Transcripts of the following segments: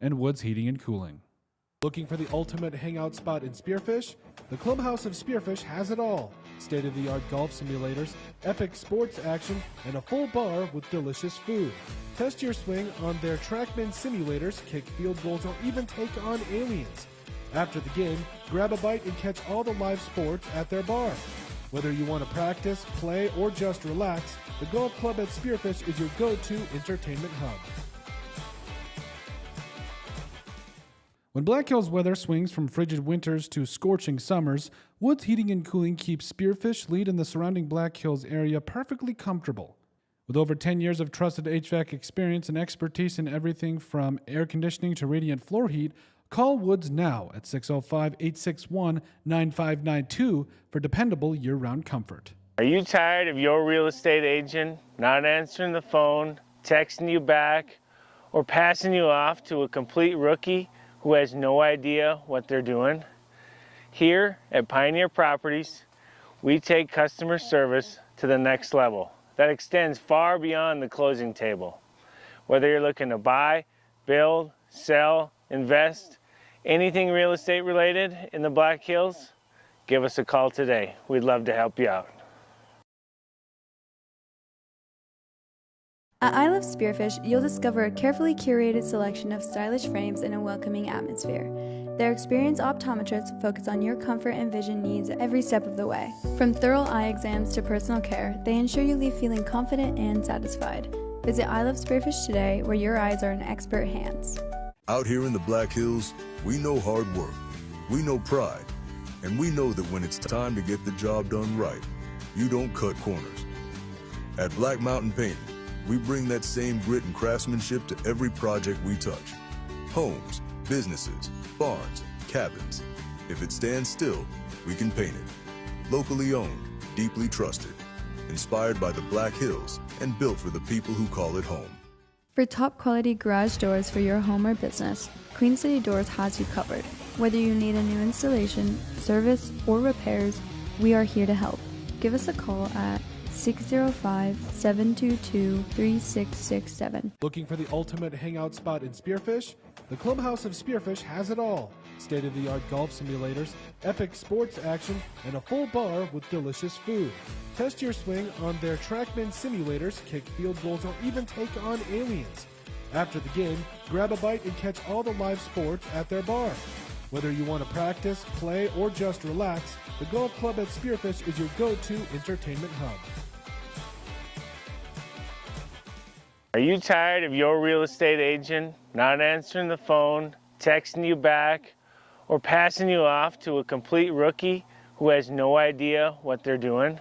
and Woods Heating and Cooling. Looking for the ultimate hangout spot in Spearfish? The Clubhouse of Spearfish has it all. State-of-the-art golf simulators, epic sports action, and a full bar with delicious food. Test your swing on their TrackMan simulators, kick field goals, or even take on aliens. After the game, grab a bite and catch all the live sports at their bar. Whether you want to practice, play, or just relax, the golf club at Spearfish is your go-to entertainment hub. When Black Hills weather swings from frigid winters to scorching summers, Woods Heating and Cooling keeps Spearfish Lead in the surrounding Black Hills area perfectly comfortable. With over 10 years of trusted HVAC experience and expertise in everything from air conditioning to radiant floor heat, call Woods now at 605-861-9592 for dependable year-round comfort. Are you tired of your real estate agent not answering the phone, texting you back, or passing you off to a complete rookie who has no idea what they're doing? Here at Pioneer Properties, we take customer service to the next level that extends far beyond the closing table. Whether you're looking to buy, build, sell, invest, anything real estate related in the Black Hills, give us a call today. We'd love to help you out. At I Love Spearfish, you'll discover a carefully curated selection of stylish frames in a welcoming atmosphere. Their experienced optometrists focus on your comfort and vision needs every step of the way. From thorough eye exams to personal care, they ensure you leave feeling confident and satisfied. Visit I Love Spearfish today, where your eyes are in expert hands. Out here in the Black Hills, we know hard work, we know pride, and we know that when it's time to get the job done right, you don't cut corners. At Black Mountain Painting, we bring that same grit and craftsmanship to every project we touch. Homes, businesses, barns, cabins. If it stands still, we can paint it. Locally owned, deeply trusted, inspired by the Black Hills, and built for the people who call it home. For top quality garage doors for your home or business, Queen City Doors has you covered. Whether you need a new installation, service, or repairs, we are here to help. Give us a call at 605-722-3667. Looking for the ultimate hangout spot in Spearfish? The Clubhouse of Spearfish has it all. State-of-the-art golf simulators, epic sports action, and a full bar with delicious food. Test your swing on their TrackMan simulators, kick field goals, or even take on aliens. After the game, grab a bite and catch all the live sports at their bar. Whether you want to practice, play, or just relax, the golf club at Spearfish is your go-to entertainment hub. Are you tired of your real estate agent not answering the phone, texting you back, or passing you off to a complete rookie who has no idea what they're doing?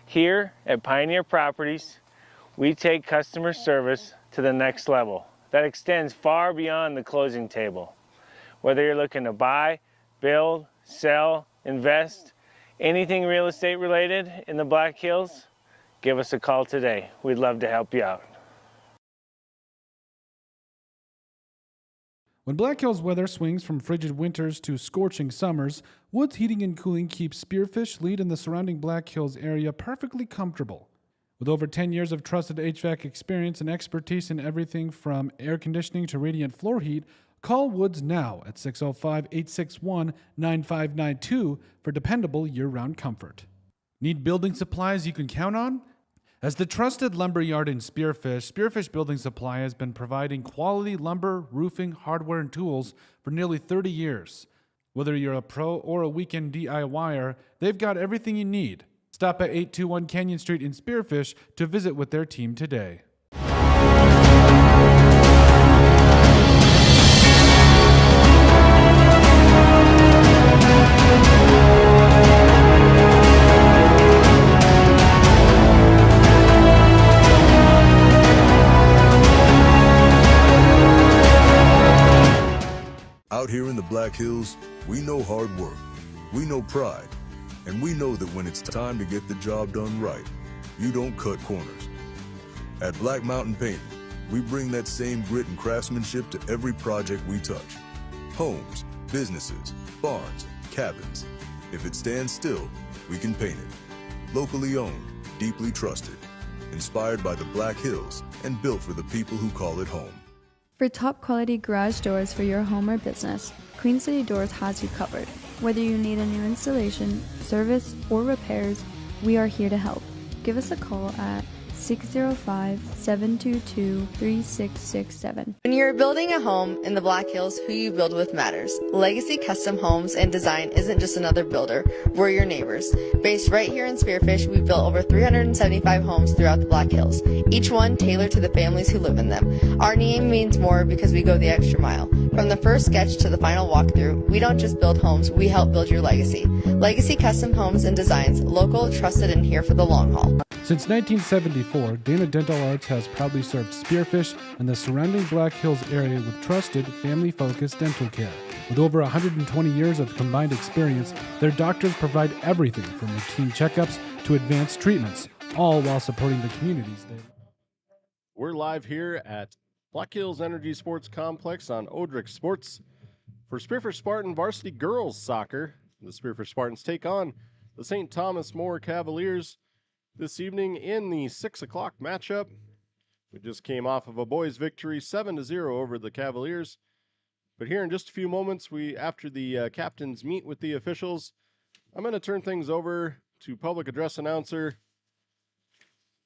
Here at Pioneer Properties, we take customer service to the next level that extends far beyond the closing table. Whether you're looking to buy, build, sell, invest, anything real estate related in the Black Hills, give us a call today. We'd love to help you out. When Black Hills weather swings from frigid winters to scorching summers, Woods Heating and Cooling keeps Spearfish Lead in the surrounding Black Hills area perfectly comfortable. With over 10 years of trusted HVAC experience and expertise in everything from air conditioning to radiant floor heat, call Woods now at 605-861-9592 for dependable year-round comfort. Need building supplies you can count on? As the trusted lumber yard in Spearfish, Spearfish Building Supply has been providing quality lumber, roofing, hardware, and tools for nearly 30 years. Whether you're a pro or a weekend DIYer, they've got everything you need. Stop at 821 Canyon Street in Spearfish to visit with their team today. Out here in the Black Hills, we know hard work, we know pride, and we know that when it's time to get the job done right, you don't cut corners. At Black Mountain Painting, we bring that same grit and craftsmanship to every project we touch. Homes, businesses, barns, cabins. If it stands still, we can paint it. Locally owned, deeply trusted, inspired by the Black Hills, and built for the people who call it home. For top quality garage doors for your home or business, Queen City Doors has you covered. Whether you need a new installation, service, or repairs, we are here to help. Give us a call at 605-722-3667. When you're building a home in the Black Hills, who you build with matters. Legacy Custom Homes and Design isn't just another builder, we're your neighbors. Based right here in Spearfish, we've built over 375 homes throughout the Black Hills, each one tailored to the families who live in them. Our name means more because we go the extra mile. From the first sketch to the final walkthrough, we don't just build homes, we help build your legacy. Legacy Custom Homes and Designs, local, trusted, and here for the long haul. Since 1974, Dana Dental Arts has proudly served Spearfish and the surrounding Black Hills area with trusted, family-focused dental care. With over 120 years of combined experience, their doctors provide everything from routine checkups to advanced treatments, all while supporting the communities they... We're live here at Black Hills Energy Sports Complex on Odrix Sports for Spearfish Spartan Varsity Girls Soccer. The Spearfish Spartans take on the St. Thomas More Cavaliers this evening in the 6 o'clock matchup. We just came off of a boys' victory 7-0 over the Cavaliers. But here in just a few moments, after the captains meet with the officials, I'm going to turn things over to public address announcer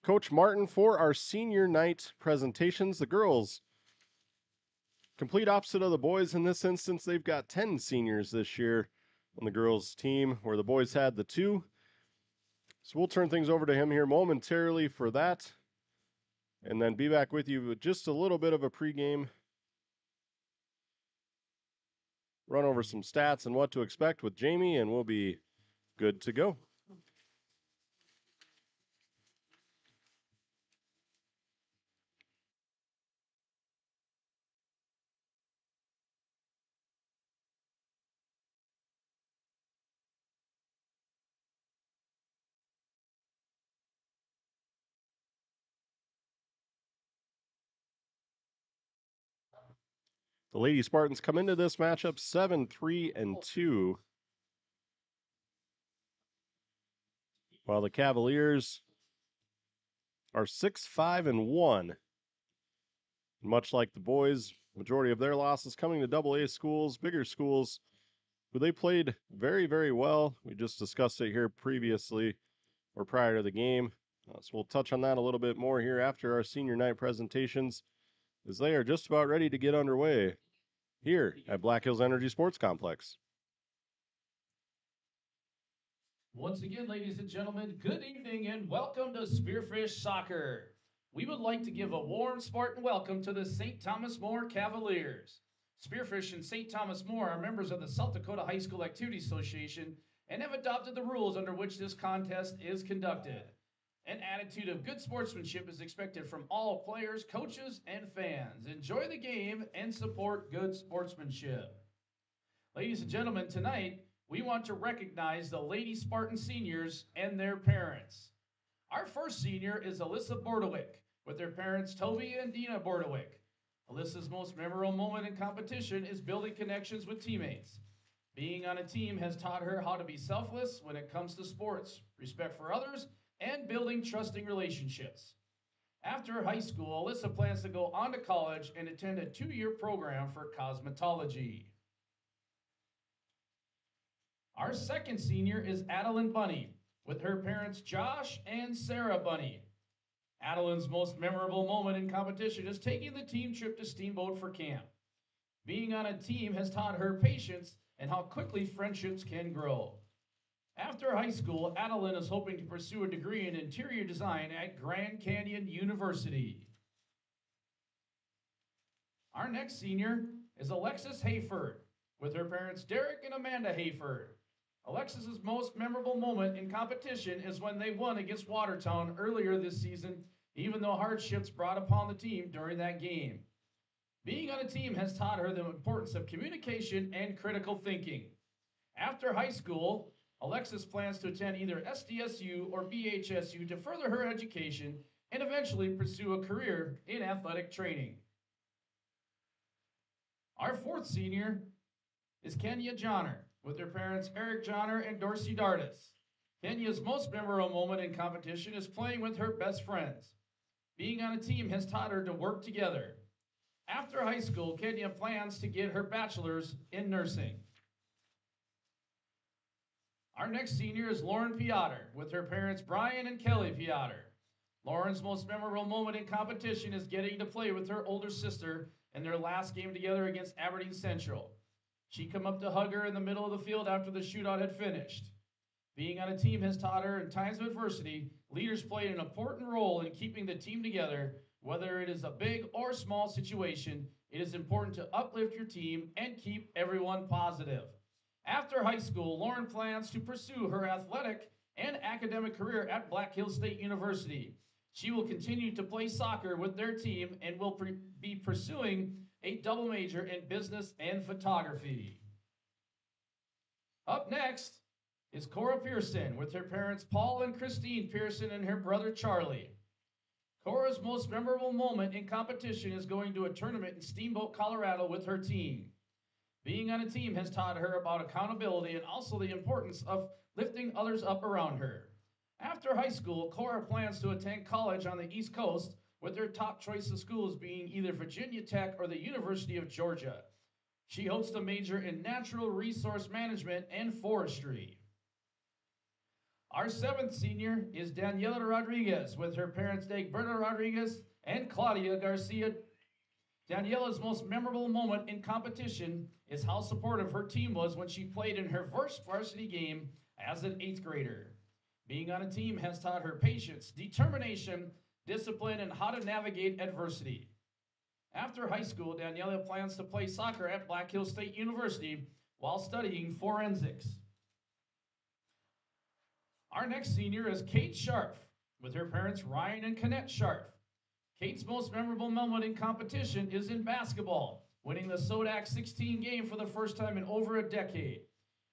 Coach Martin for our senior night presentations. The girls, complete opposite of the boys in this instance. They've got 10 seniors this year on the girls' team, where the boys had the 2. So we'll turn things over to him here momentarily for that, and then be back with you with just a little bit of a pregame, run over some stats and what to expect with Jamie, and we'll be good to go. The Lady Spartans come into this matchup 7-3-2, while the Cavaliers are 6-5-1. Much like the boys, majority of their losses coming to AA schools, bigger schools, who they played very, very well. We just discussed it here previously or prior to the game. So we'll touch on that a little bit more here after our senior night presentations, as they are just about ready to get underway here at Black Hills Energy Sports Complex. Once again, ladies and gentlemen, good evening and welcome to Spearfish Soccer. We would like to give a warm Spartan welcome to the St. Thomas More Cavaliers. Spearfish and St. Thomas More are members of the South Dakota High School Activity Association and have adopted the rules under which this contest is conducted. An attitude of good sportsmanship is expected from all players, coaches, and fans. Enjoy the game and support good sportsmanship. Ladies and gentlemen, tonight we want to recognize the Lady Spartan seniors and their parents. Our first senior is Alyssa Bordewick, with their parents Toby and Dina Bordewick. Alyssa's most memorable moment in competition is building connections with teammates. Being on a team has taught her how to be selfless when it comes to sports, respect for others, and building trusting relationships. After high school, Alyssa plans to go on to college and attend a 2-year program for cosmetology. Our second senior is Adeline Bunny, with her parents Josh and Sarah Bunny. Adeline's most memorable moment in competition is taking the team trip to Steamboat for camp. Being on a team has taught her patience and how quickly friendships can grow. After high school, Adeline is hoping to pursue a degree in interior design at Grand Canyon University. Our next senior is Alexis Hayford, with her parents Derek and Amanda Hayford. Alexis's most memorable moment in competition is when they won against Watertown earlier this season, even though hardships brought upon the team during that game. Being on a team has taught her the importance of communication and critical thinking. After high school, Alexis plans to attend either SDSU or BHSU to further her education and eventually pursue a career in athletic training. Our fourth senior is Kenya Johnner, with her parents Eric Johnner and Dorsey Dardis. Kenya's most memorable moment in competition is playing with her best friends. Being on a team has taught her to work together. After high school, Kenya plans to get her bachelor's in nursing. Our next senior is Lauren Piotr with her parents Brian and Kelly Piotr. Lauren's most memorable moment in competition is getting to play with her older sister in their last game together against Aberdeen Central. She come up to hug her in the middle of the field after the shootout had finished. Being on a team has taught her in times of adversity, leaders play an important role in keeping the team together. Whether it is a big or small situation, it is important to uplift your team and keep everyone positive. After high school, Lauren plans to pursue her athletic and academic career at Black Hills State University. She will continue to play soccer with their team and will be pursuing a double major in business and photography. Up next is Cora Pearson with her parents Paul and Christine Pearson and her brother Charlie. Cora's most memorable moment in competition is going to a tournament in Steamboat, Colorado with her team. Being on a team has taught her about accountability and also the importance of lifting others up around her. After high school, Cora plans to attend college on the East Coast, with her top choice of schools being either Virginia Tech or the University of Georgia. She hopes to major in natural resource management and forestry. Our seventh senior is Daniela Rodriguez with her parents Dagberta Rodriguez and Claudia Garcia. Daniela's most memorable moment in competition is how supportive her team was when she played in her first varsity game as an 8th grader. Being on a team has taught her patience, determination, discipline, and how to navigate adversity. After high school, Daniela plans to play soccer at Black Hills State University while studying forensics. Our next senior is Kate Scharf with her parents Ryan and Kenneth Scharf. Kate's most memorable moment in competition is in basketball, winning the Sodak 16 game for the first time in over a decade.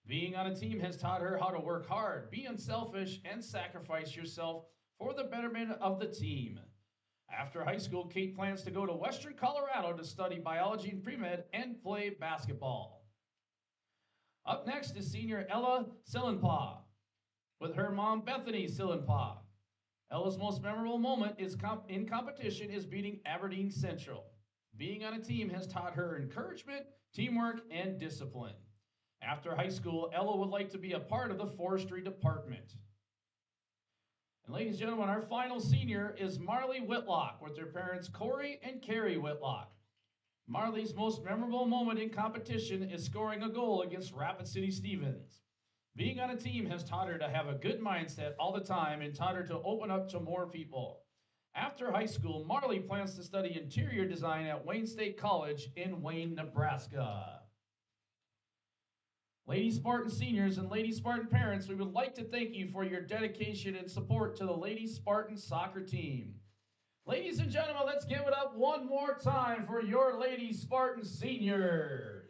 Being on a team has taught her how to work hard, be unselfish, and sacrifice yourself for the betterment of the team. After high school, Kate plans to go to Western Colorado to study biology and pre-med and play basketball. Up next is senior Ella Sillenpaw with her mom Bethany Sillenpaw. Ella's most memorable moment in competition is beating Aberdeen Central. Being on a team has taught her encouragement, teamwork, and discipline. After high school, Ella would like to be a part of the forestry department. And ladies and gentlemen, our final senior is Marley Whitlock with her parents Corey and Carrie Whitlock. Marley's most memorable moment in competition is scoring a goal against Rapid City Stevens. Being on a team has taught her to have a good mindset all the time and taught her to open up to more people. After high school, Marley plans to study interior design at Wayne State College in Wayne, Nebraska. Lady Spartan seniors and Lady Spartan parents, we would like to thank you for your dedication and support to the Lady Spartan soccer team. Ladies and gentlemen, let's give it up one more time for your Lady Spartan seniors.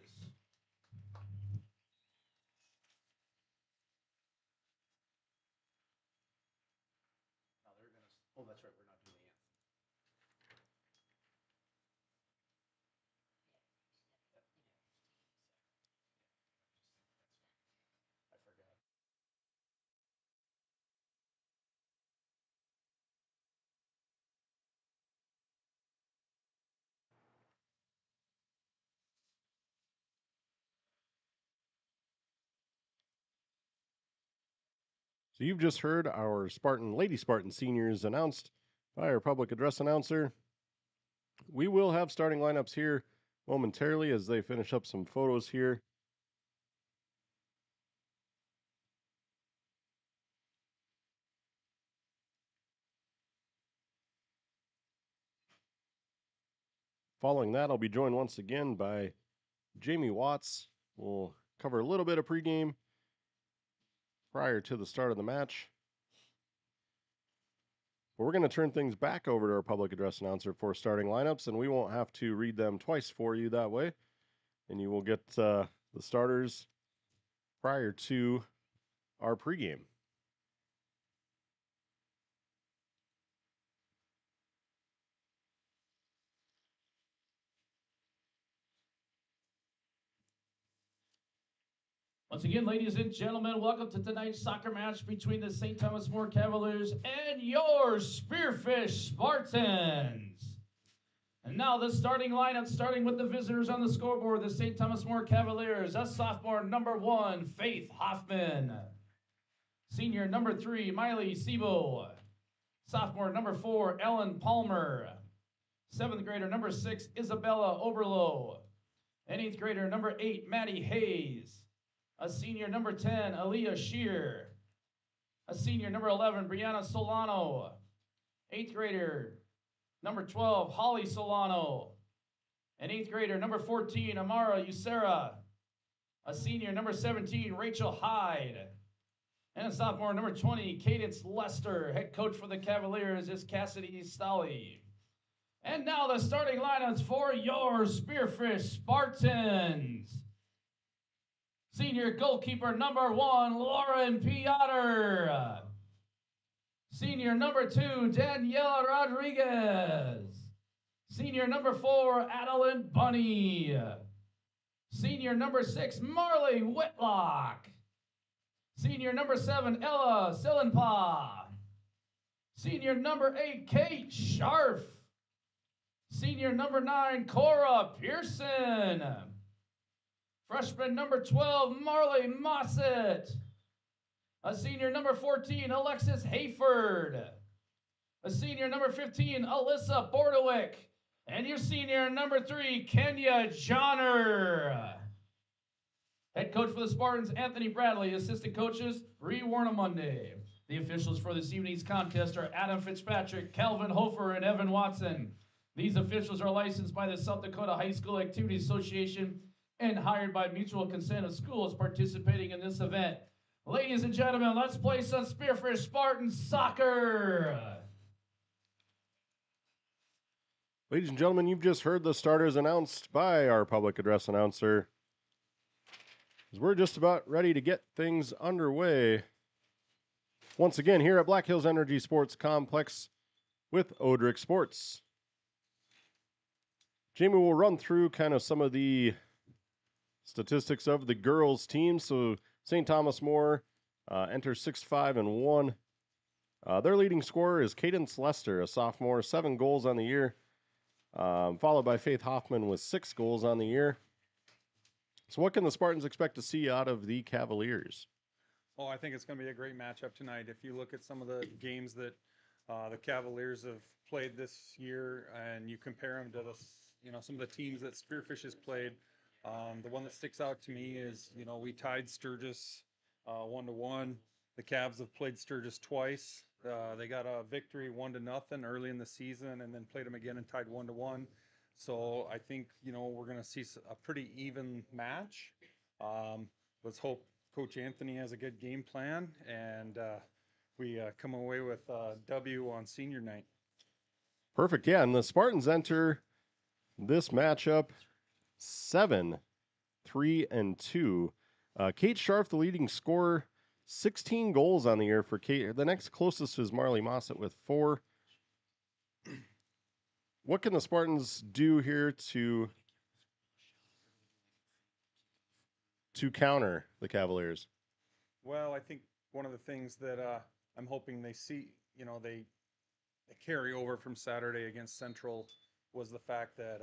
Oh, that's right, we're not doing it. I forgot. So you've just heard our Lady Spartan seniors announced by our public address announcer. We will have starting lineups here momentarily as they finish up some photos here. Following that, I'll be joined once again by Jamie Watts. We'll cover a little bit of pregame prior to the start of the match. But we're going to turn things back over to our public address announcer for starting lineups, and we won't have to read them twice for you that way. And you will get the starters prior to our pregame. Once again, ladies and gentlemen, welcome to tonight's soccer match between the St. Thomas More Cavaliers and your Spearfish Spartans. And now the starting lineup, starting with the visitors on the scoreboard, the St. Thomas More Cavaliers. A sophomore, number 1, Faith Hoffman. Senior, number 3, Miley Sebo. Sophomore, number 4, Ellen Palmer. 7th grader, number 6, Isabella Oberlo. And 8th grader, number 8, Maddie Hayes. A senior, number 10, Aaliyah Shear. A senior, number 11, Brianna Solano. 8th grader, number 12, Holly Solano. An 8th grader, number 14, Amara Usera. A senior, number 17, Rachel Hyde. And a sophomore, number 20, Cadence Lester. Head coach for the Cavaliers is Cassidy Stolly. And now the starting lineups for your Spearfish Spartans. Senior goalkeeper number 1, Lauren Piotr. Senior number 2, Daniela Rodriguez. Senior number 4, Adeline Bunny. Senior number 6, Marley Whitlock. Senior number 7, Ella Sillenpaw. Senior number 8, Kate Scharf. Senior number 9, Cora Pearson. Freshman number 12, Marley Mossett. A senior number 14, Alexis Hayford. A senior number 15, Alyssa Bordewick. And your senior number 3, Kenya Johnner. Head coach for the Spartans, Anthony Bradley. Assistant coaches, Ree Warnamunde. The officials for this evening's contest are Adam Fitzpatrick, Calvin Hofer, and Evan Watson. These officials are licensed by the South Dakota High School Activities Association and hired by mutual consent of schools participating in this event. Ladies and gentlemen, let's play some Spearfish Spartans Soccer. Ladies and gentlemen, you've just heard the starters announced by our public address announcer. As we're just about ready to get things underway. Once again, here at Black Hills Energy Sports Complex with Odrix Sports. Jamie will run through kind of some of the statistics of the girls' team. So St. Thomas More enters 6-5-1. Their leading scorer is Cadence Lester, a sophomore, 7 goals on the year, followed by Faith Hoffman with 6 goals on the year. So what can the Spartans expect to see out of the Cavaliers? Oh, I think it's going to be a great matchup tonight. If you look at some of the games that the Cavaliers have played this year, and you compare them to some of the teams that Spearfish has played, the one that sticks out to me is, we tied Sturgis 1-1. The Cavs have played Sturgis twice. They got a victory 1-0 early in the season, and then played them again and tied 1-1. So I think we're going to see a pretty even match. Let's hope Coach Anthony has a good game plan, and we come away with a W on senior night. Perfect. Yeah, and the Spartans enter this matchup 7-3-2. Kate Scharf, the leading scorer, 16 goals on the year for Kate. The next closest is Marley Mossett with 4. What can the Spartans do here to counter the Cavaliers? Well, I think one of the things that I'm hoping they see, they carry over from Saturday against Central was the fact that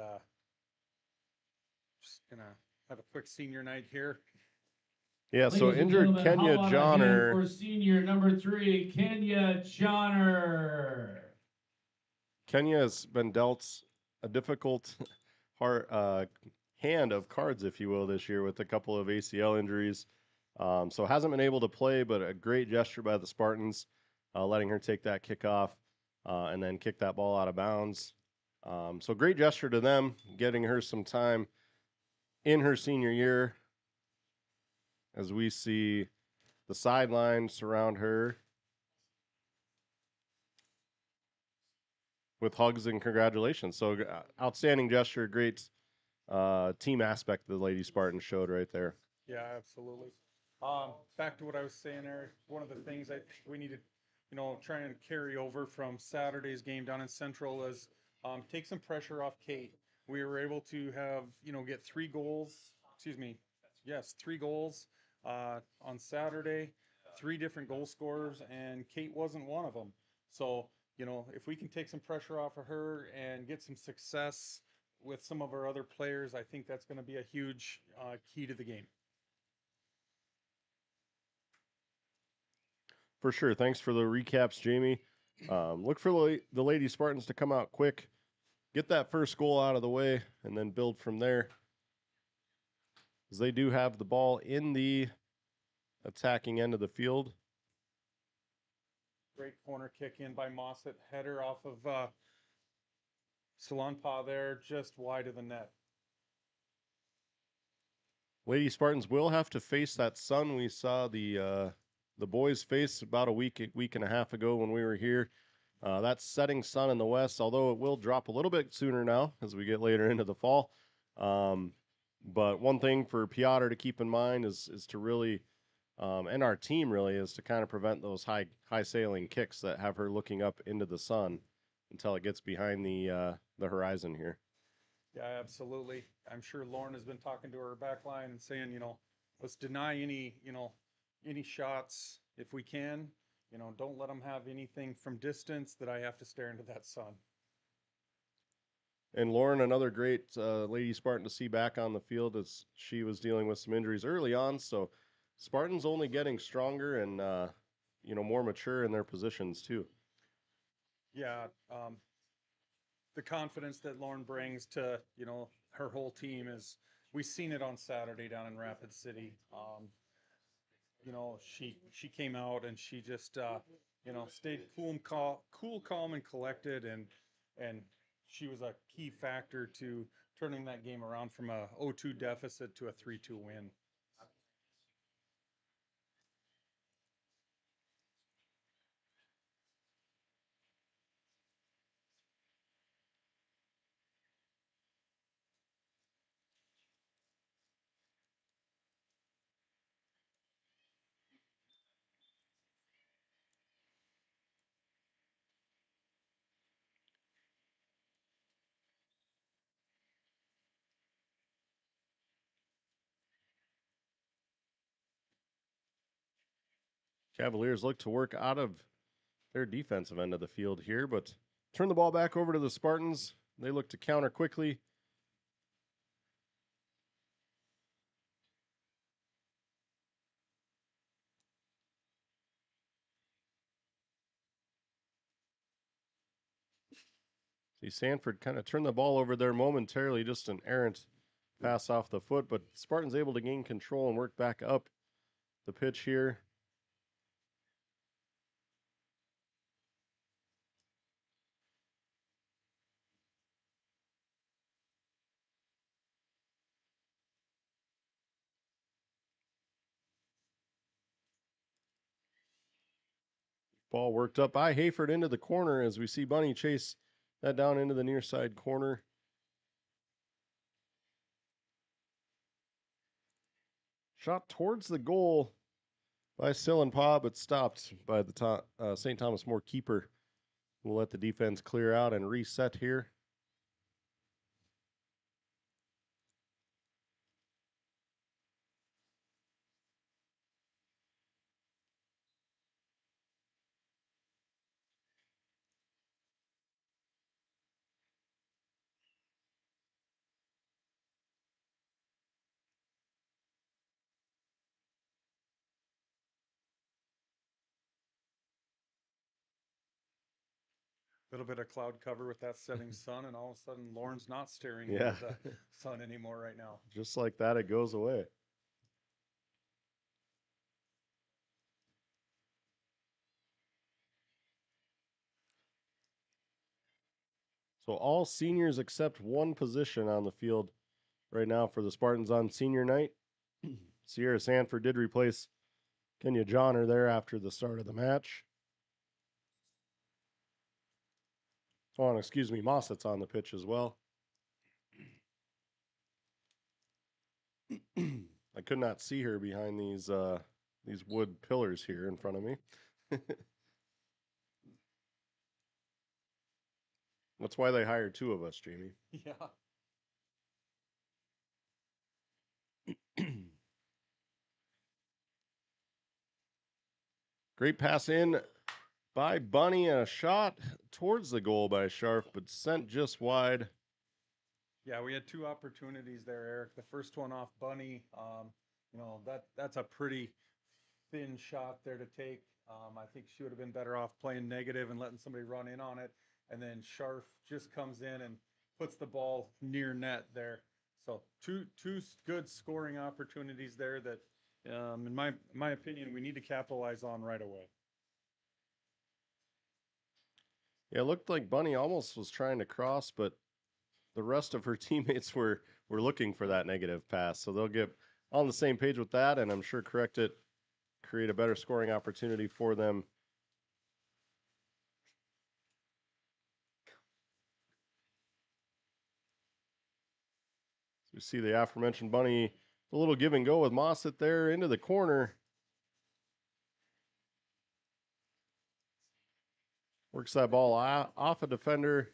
just gonna have a quick senior night here. Yeah, so injured Kenya Johnner. For senior number 3, Kenya Johnner. Kenya has been dealt a difficult hand of cards, if you will, this year with a couple of ACL injuries. So hasn't been able to play, but a great gesture by the Spartans, letting her take that kickoff and then kick that ball out of bounds. So great gesture to them, getting her some time in her senior year, as we see the sideline surround her with hugs and congratulations. So outstanding gesture, great team aspect the Lady Spartans showed right there. Yeah, absolutely. Back to what I was saying there, one of the things I think we need to, try and carry over from Saturday's game down in Central is take some pressure off Kate. We were able to have, get 3 goals, 3 goals on Saturday, 3 different goal scorers, and Kate wasn't one of them. So if we can take some pressure off of her and get some success with some of our other players, I think that's going to be a huge key to the game. For sure. Thanks for the recaps, Jamie. Look for the Lady Spartans to come out quick, get that first goal out of the way, and then build from there. As they do have the ball in the attacking end of the field. Great corner kick in by Mossett. Header off of Salonpa there, just wide of the net. Lady Spartans will have to face that sun we saw the boys face about a week and a half ago when we were here. That setting sun in the west, although it will drop a little bit sooner now as we get later into the fall. But one thing for Piotr to keep in mind is to really, and our team really, is to kind of prevent those high sailing kicks that have her looking up into the sun until it gets behind the horizon here. Yeah, absolutely. I'm sure Lauren has been talking to her back line and saying, let's deny any shots if we can. Don't let them have anything from distance that I have to stare into that sun. And Lauren, another great Lady Spartan to see back on the field as she was dealing with some injuries early on. So Spartans only getting stronger and, more mature in their positions too. Yeah. The confidence that Lauren brings to, her whole team is, we've seen it on Saturday down in Rapid City. She came out and she just, stayed cool, calm, and collected, and she was a key factor to turning that game around from a 0-2 deficit to a 3-2 win. Cavaliers look to work out of their defensive end of the field here, but turn the ball back over to the Spartans. They look to counter quickly. See, Sanford kind of turned the ball over there momentarily, just an errant pass off the foot, but Spartans able to gain control and work back up the pitch here. Ball worked up by Hayford into the corner as we see Bunny chase that down into the near side corner. Shot towards the goal by Sillenpaw, but stopped by the St. Thomas More keeper. We'll let the defense clear out and reset here. Little bit of cloud cover with that setting sun, and all of a sudden Lauren's not staring Yeah. into the sun anymore right now. Just like that, it goes away. So all seniors except one position on the field right now for the Spartans on senior night. Sierra Sanford did replace Kenya Johnner there after the start of the match. Oh, and excuse me, Mossett's on the pitch as well. I could not see her behind these wood pillars here in front of me. That's why they hired two of us, Jamie. Yeah. Great pass in by Bunny and a shot towards the goal by Sharp, but sent just wide. Yeah, we had two opportunities there, Eric. The first one off Bunny, that's a pretty thin shot there to take. I think she would have been better off playing negative and letting somebody run in on it. And then Scharf just comes in and puts the ball near net there. So two good scoring opportunities there that, in my opinion, we need to capitalize on right away. Yeah, it looked like Bunny almost was trying to cross, but the rest of her teammates were looking for that negative pass. So they'll get on the same page with that, and I'm sure correct it, create a better scoring opportunity for them. So we see the aforementioned Bunny, a little give and go with Mossett there into the corner. Works that ball off a defender.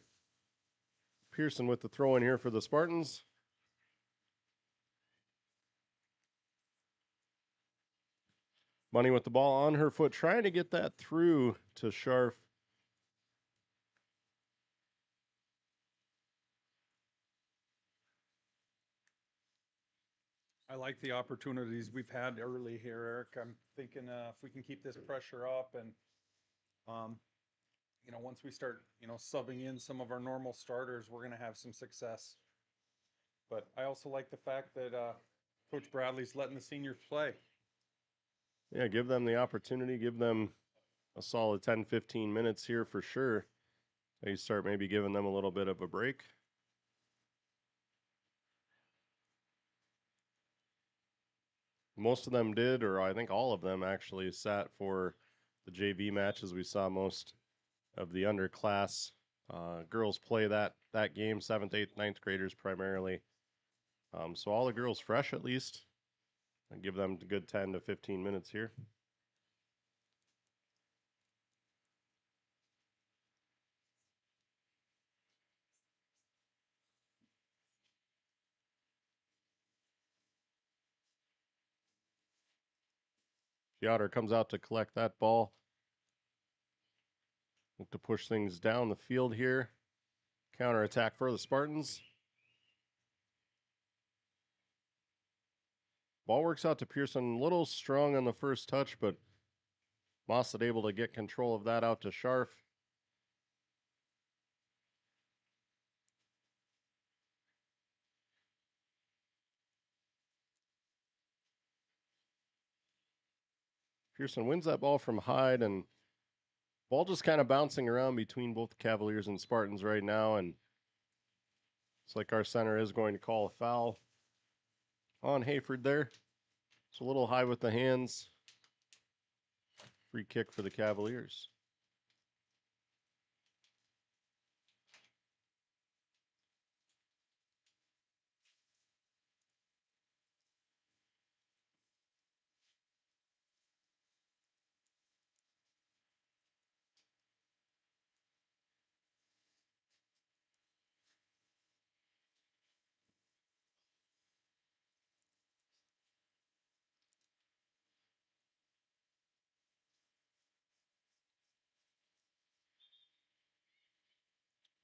Pearson with the throw in here for the Spartans. Bunny with the ball on her foot, trying to get that through to Scharf. I like the opportunities we've had early here, Eric. I'm thinking if we can keep this pressure up and, once we start, subbing in some of our normal starters, we're going to have some success. But I also like the fact that Coach Bradley's letting the seniors play. Yeah, give them the opportunity, give them a solid 10, 15 minutes here for sure. You start maybe giving them a little bit of a break. Most of them did, or I think all of them actually sat for the JV matches. We saw most of the underclass girls play that game, 7th, 8th, 9th graders primarily. So all the girls fresh at least. And give them a good 10 to 15 minutes here. Yoder comes out to collect that ball. Look to push things down the field here. Counterattack for the Spartans. Ball works out to Pearson. A little strong on the first touch, but Mossett able to get control of that out to Scharf. Pearson wins that ball from Hyde, and ball just kind of bouncing around between both Cavaliers and Spartans right now, and it's like our center is going to call a foul on Hayford there. It's a little high with the hands. Free kick for the Cavaliers.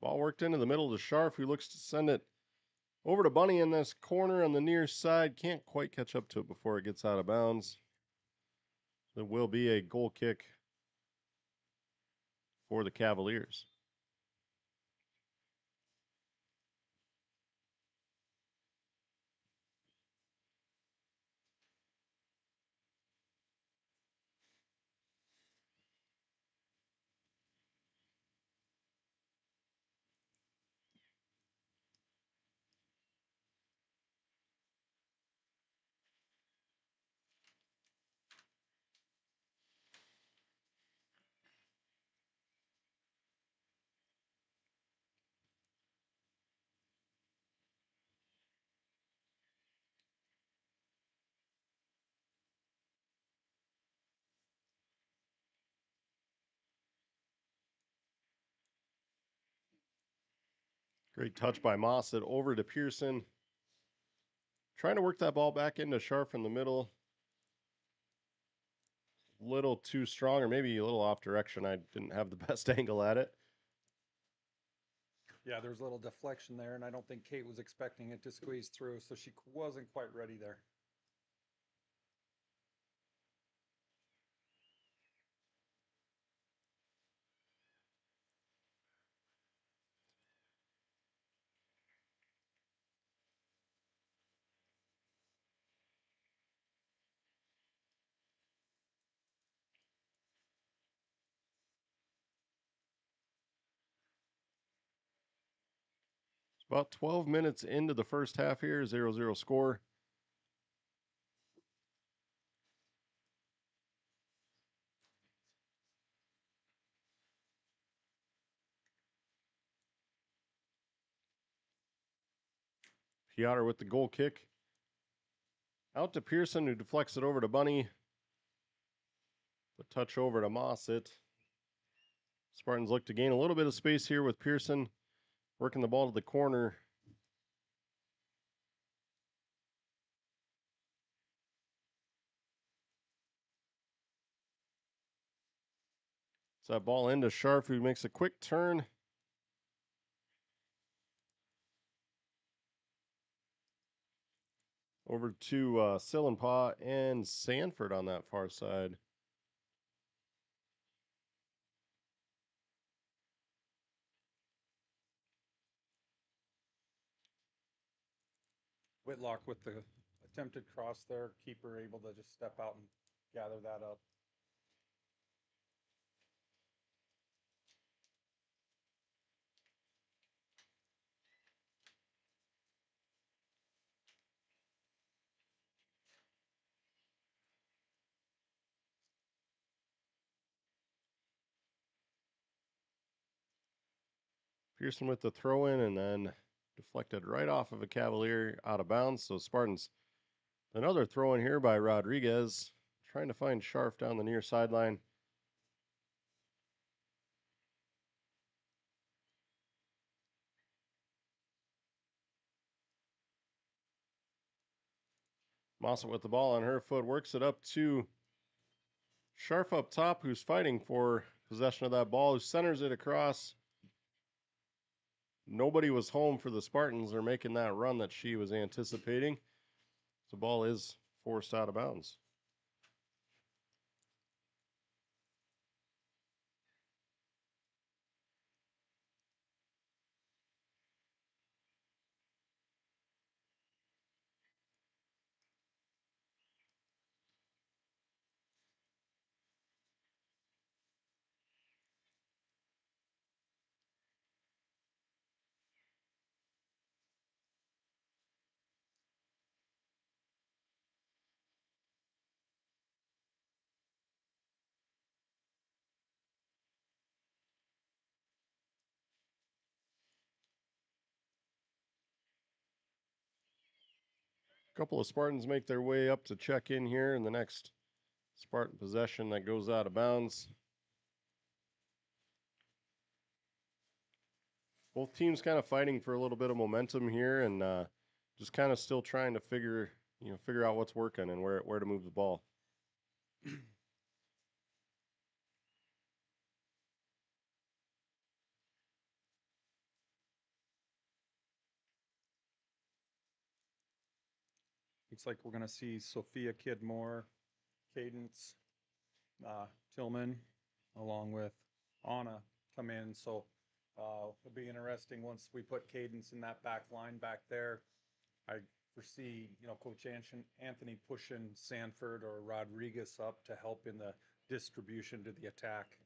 Ball worked into the middle to Scharf, who looks to send it over to Bunny in this corner on the near side. Can't quite catch up to it before it gets out of bounds. There will be a goal kick for the Cavaliers. Great touch by Mossett over to Pearson. Trying to work that ball back into Scharf in the middle. little too strong, or maybe a little off direction. I didn't have the best angle at it. Yeah, there was a little deflection there, and I don't think Kate was expecting it to squeeze through, so she wasn't quite ready there. It's about 12 minutes into the first half here, 0-0 score. Piotr with the goal kick. Out to Pearson, who deflects it over to Bunny. The touch over to Mosset. Spartans look to gain a little bit of space here with Pearson working the ball to the corner. So that ball into Sharp, who makes a quick turn. Over to Sillenpaw and Sanford on that far side. Whitlock with the attempted cross there, keeper able to just step out and gather that up. Pearson with the throw in and then deflected right off of a Cavalier out of bounds. So Spartans, another throw in here by Rodriguez, trying to find Sharp down the near sideline. Mosset with the ball on her foot, works it up to Sharp up top, who's fighting for possession of that ball, who centers it across. Nobody was home for the Spartans. They're making that run that she was anticipating. The ball is forced out of bounds. A couple of Spartans make their way up to check in here in the next Spartan possession that goes out of bounds. Both teams kind of fighting for a little bit of momentum here, and just kind of still trying to figure out what's working and where to move the ball. Looks like we're going to see Sophia Kidmore, Cadence, Tillman, along with Anna come in. So it'll be interesting once we put Cadence in that back line back there. I foresee, Coach Anthony pushing Sanford or Rodriguez up to help in the distribution to the attack.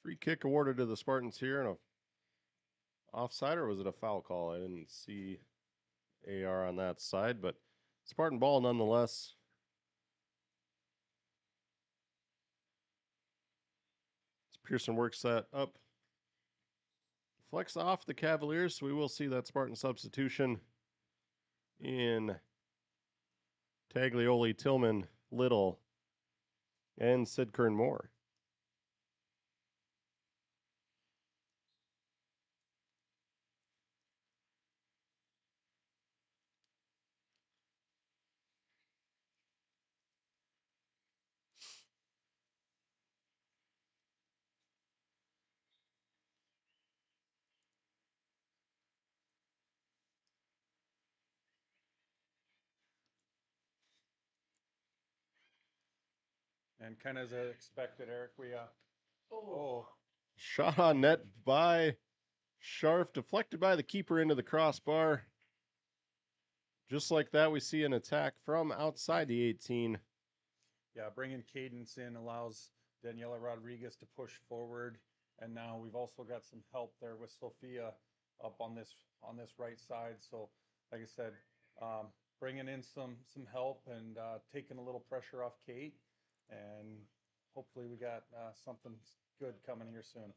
Free kick awarded to the Spartans here, and a offside, or was it a foul call? I didn't see AR on that side, but Spartan ball nonetheless. Pearson works that up flex off the Cavaliers, so we will see that Spartan substitution in Taglioli, Tillman, Little, and Sid Kern Moore. And kind of as expected, Eric, we Shot on net by Scharf, deflected by the keeper into the crossbar. Just like that, we see an attack from outside the 18. yeah, bringing cadence in allows Daniela Rodriguez to push forward, and now we've also got some help there with Sophia up on this right side. So, like I said, bringing in some help and taking a little pressure off Kate, and hopefully we got something good coming here soon.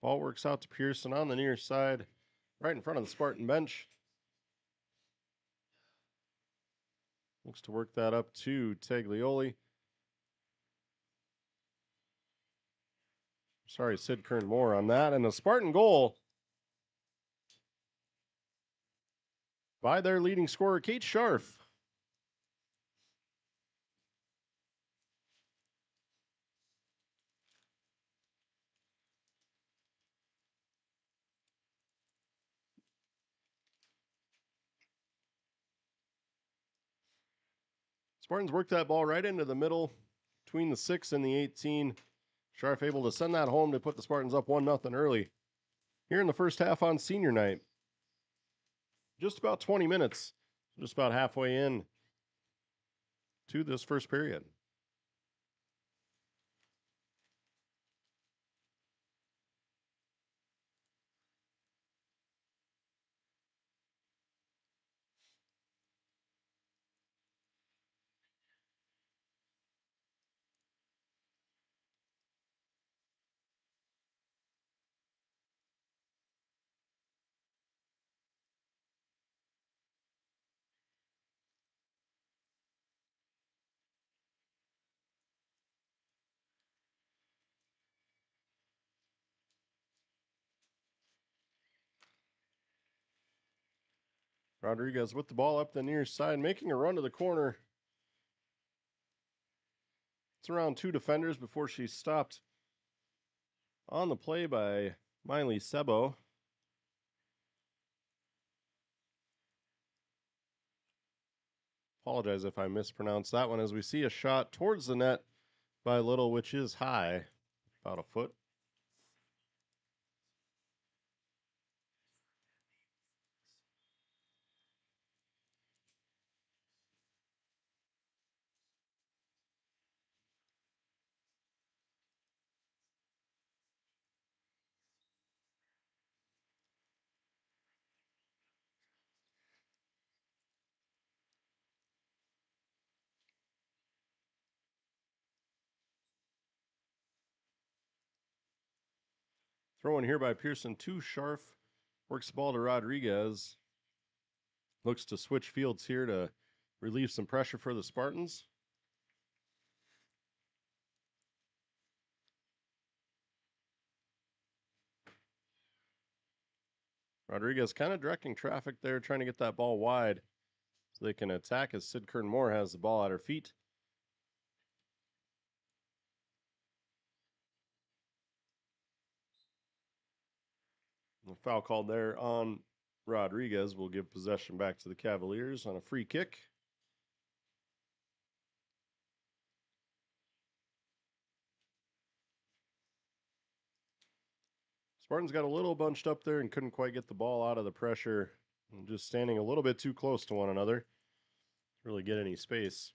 Ball works out to Pearson on the near side, right in front of the Spartan bench. Looks to work that up to Taglioli. Sorry, Sid Kern Moore on that. And a Spartan goal by their leading scorer, Kate Scharf. Spartans work that ball right into the middle between the 6 and the 18. Scharf able to send that home to put the Spartans up 1-0 early. Here in the first half on senior night. Just about 20 minutes, just about halfway in to this first period. Rodriguez with the ball up the near side, making a run to the corner. It's around 2 defenders before she's stopped on the play by Miley Sebo. Apologize if I mispronounced that one, as we see a shot towards the net by Little, which is high, about a foot. Throw in here by Pearson to Scharf. Works the ball to Rodriguez. Looks to switch fields here to relieve some pressure for the Spartans. Rodriguez kind of directing traffic there, trying to get that ball wide so they can attack as Sid Kern Moore has the ball at her feet. The foul called there on Rodriguez will give possession back to the Cavaliers on a free kick. Spartans got a little bunched up there and couldn't quite get the ball out of the pressure. And just standing a little bit too close to one another to really get any space.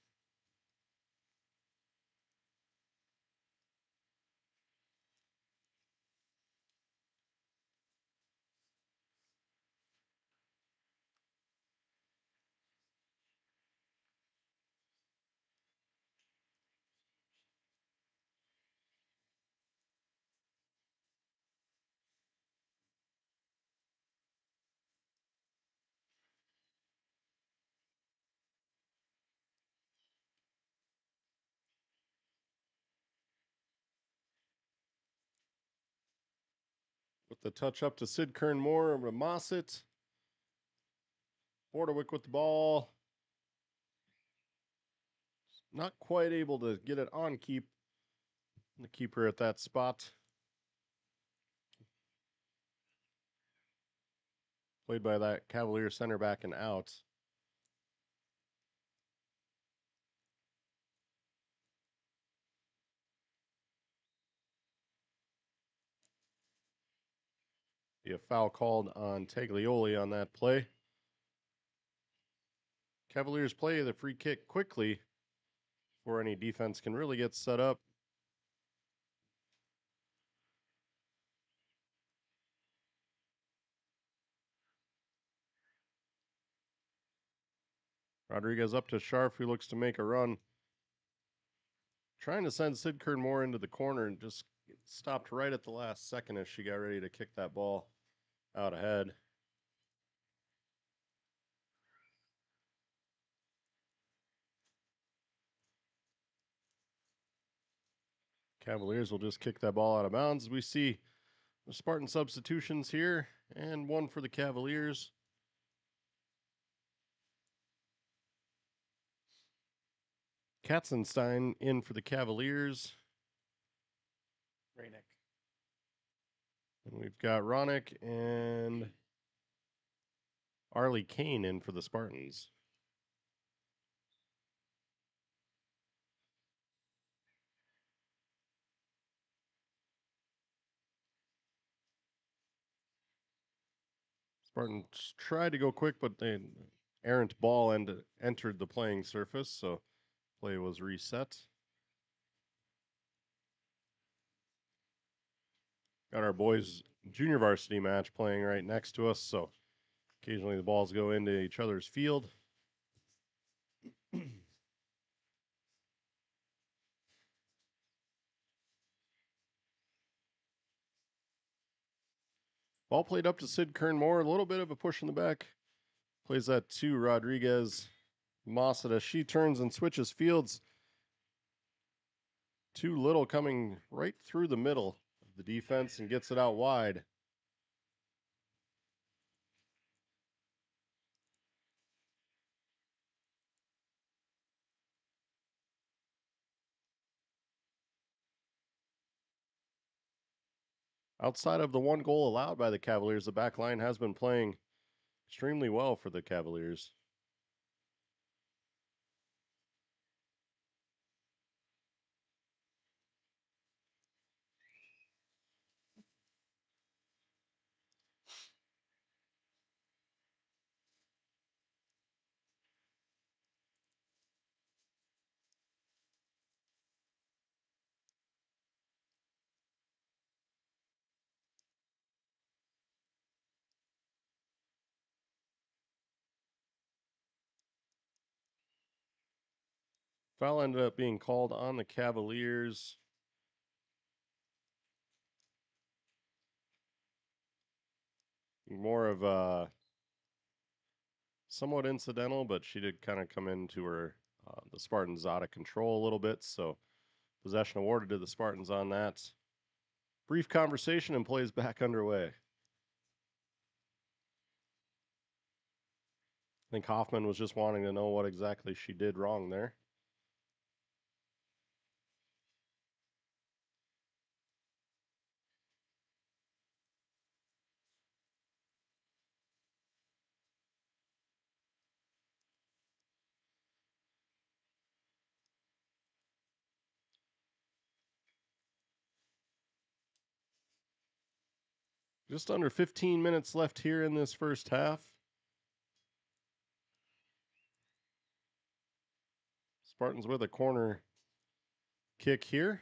With the touch up to Sid Kernmore, over to Mossett. Bordewick with the ball. Not quite able to get it on keep. The keeper at that spot. Played by that Cavalier center back and out. Be a foul called on Taglioli on that play. Cavaliers play the free kick quickly before any defense can really get set up. Rodriguez up to Sharf, who looks to make a run. Trying to send Sid Kernmore into the corner and just stopped right at the last second as she got ready to kick that ball out ahead. Cavaliers will just kick that ball out of bounds. We see the Spartan substitutions here, and one for the Cavaliers. Katzenstein in for the Cavaliers. Rainick. And we've got Ronick and Arlie Kane in for the Spartans. Spartans tried to go quick, but the errant ball entered the playing surface, so play was reset. Got our boys junior varsity match playing right next to us, so occasionally the balls go into each other's field. Ball played up to Sid Kernmore, a little bit of a push in the back. Plays that to Rodriguez. Mossada, she turns and switches fields. Too little coming right through the middle of the defense and gets it out wide. Outside of the one goal allowed by the Cavaliers, the back line has been playing extremely well for the Cavaliers. Foul ended up being called on the Cavaliers. More of a somewhat incidental, but she did kind of come into her, the Spartans out of control a little bit. So possession awarded to the Spartans on that. Brief conversation and plays back underway. I think Hoffman was just wanting to know what exactly she did wrong there. Just under 15 minutes left here in this first half. Spartans with a corner kick here.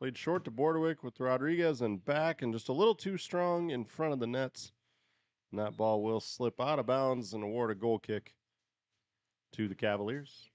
Played short to Bordewick with Rodriguez and back, and just a little too strong in front of the nets. And that ball will slip out of bounds and award a goal kick to the Cavaliers.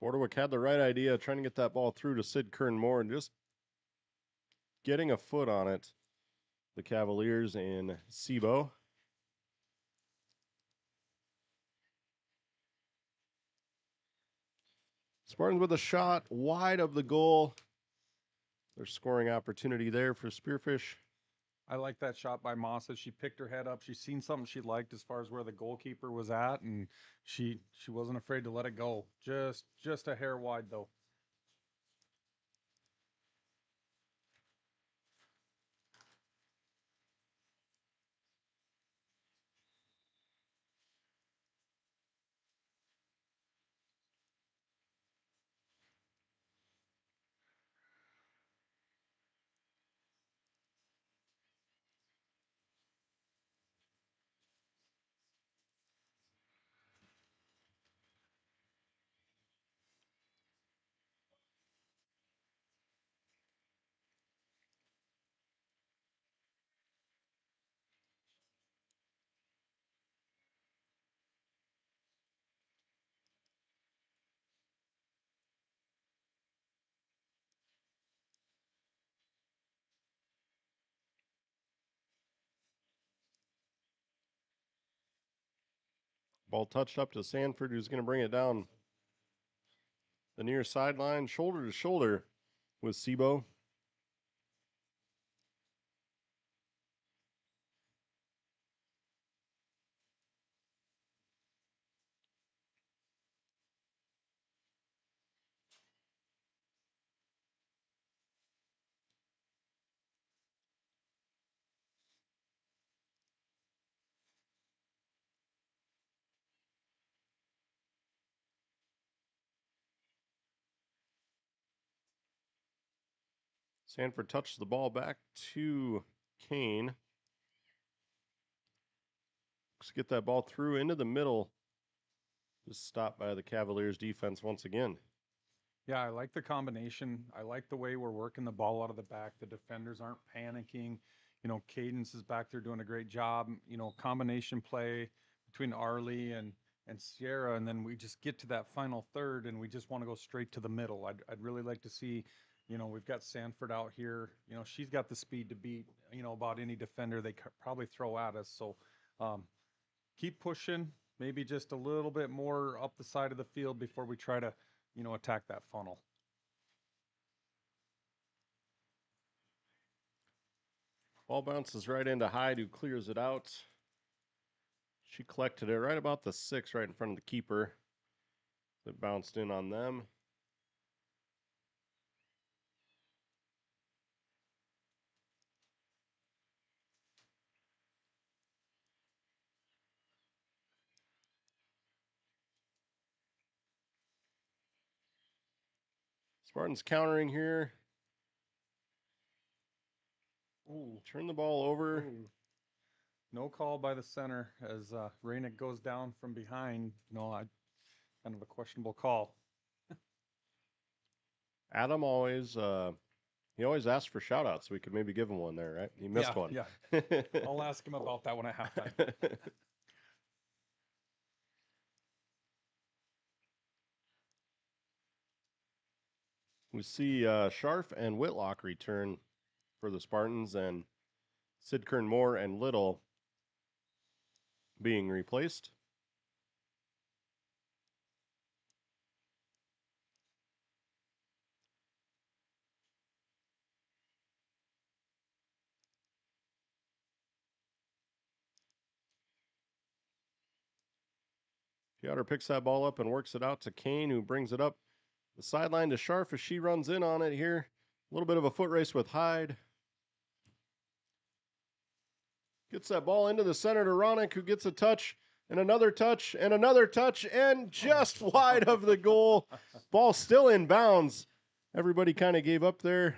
Bordewick had the right idea, trying to get that ball through to Sid Kern-Moore and just getting a foot on it. The Cavaliers and Sebo. Spartans with a shot wide of the goal. There's scoring opportunity there for Spearfish. I like that shot by Mossa. She picked her head up. She seen something she liked as far as where the goalkeeper was at, and she wasn't afraid to let it go. Just a hair wide though. Ball touched up to Sanford, who's going to bring it down the near sideline, shoulder to shoulder with Sebo. Sanford touched the ball back to Kane. Let's get that ball through into the middle. Just stopped by the Cavaliers defense once again. Yeah, I like the combination. I like the way we're working the ball out of the back. The defenders aren't panicking. You know, Cadence is back there doing a great job. You know, combination play between Arlie and Sierra, and then we just get to that final third, and we just want to go straight to the middle. I'd really like to see. You know, we've got Sanford out here. You know, she's got the speed to beat. You know, about any defender they probably throw at us. So, keep pushing. Maybe just a little bit more up the side of the field before we try to, you know, attack that funnel. Ball bounces right into Hyde, who clears it out. She collected it right about the 6, right in front of the keeper. It bounced in on them. Spartans countering here. Ooh. Turn the ball over. Ooh. No call by the center as Rainick goes down from behind. No, kind of a questionable call. Adam always he always asks for shout outs, so we could maybe give him one there, right? He missed one. Yeah. I'll ask him about that one at halftime. We see Scharf and Whitlock return for the Spartans, and Sid Kern-Moore and Little being replaced. Piotr picks that ball up and works it out to Kane, who brings it up the sideline to Scharf as she runs in on it here. A little bit of a foot race with Hyde. Gets that ball into the center to Ronick, who gets a touch and another touch and another touch and just wide of the goal. Ball still in bounds. Everybody kind of gave up there.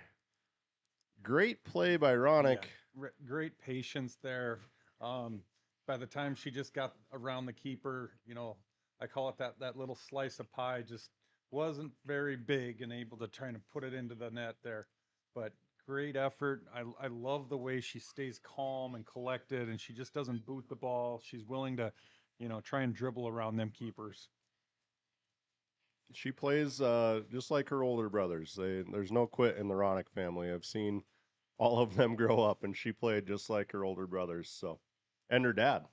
Great play by Ronick. Yeah, great patience there. By the time she just got around the keeper, you know, I call it that little slice of pie just wasn't very big and able to try to put it into the net there. But great effort. I love the way she stays calm and collected, and she just doesn't boot the ball. She's willing to, you know, try and dribble around them keepers. She plays just like her older brothers. There's no quit in the Ronick family. I've seen all of them grow up, and she played just like her older brothers. So, and her dad.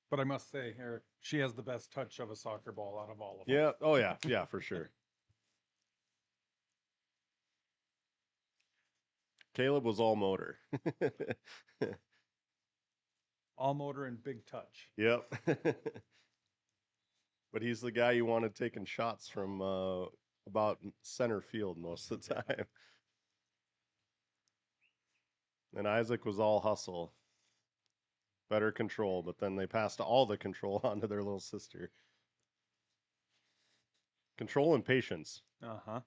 But I must say, Eric, she has the best touch of a soccer ball out of all of them. Yeah. Oh yeah. Yeah, for sure. Caleb was all motor. All motor and big touch. Yep. But he's the guy you wanted taking shots from about center field most of the time. And Isaac was all hustle. Better control, but then they passed all the control on to their little sister. Control and patience. Uh-huh.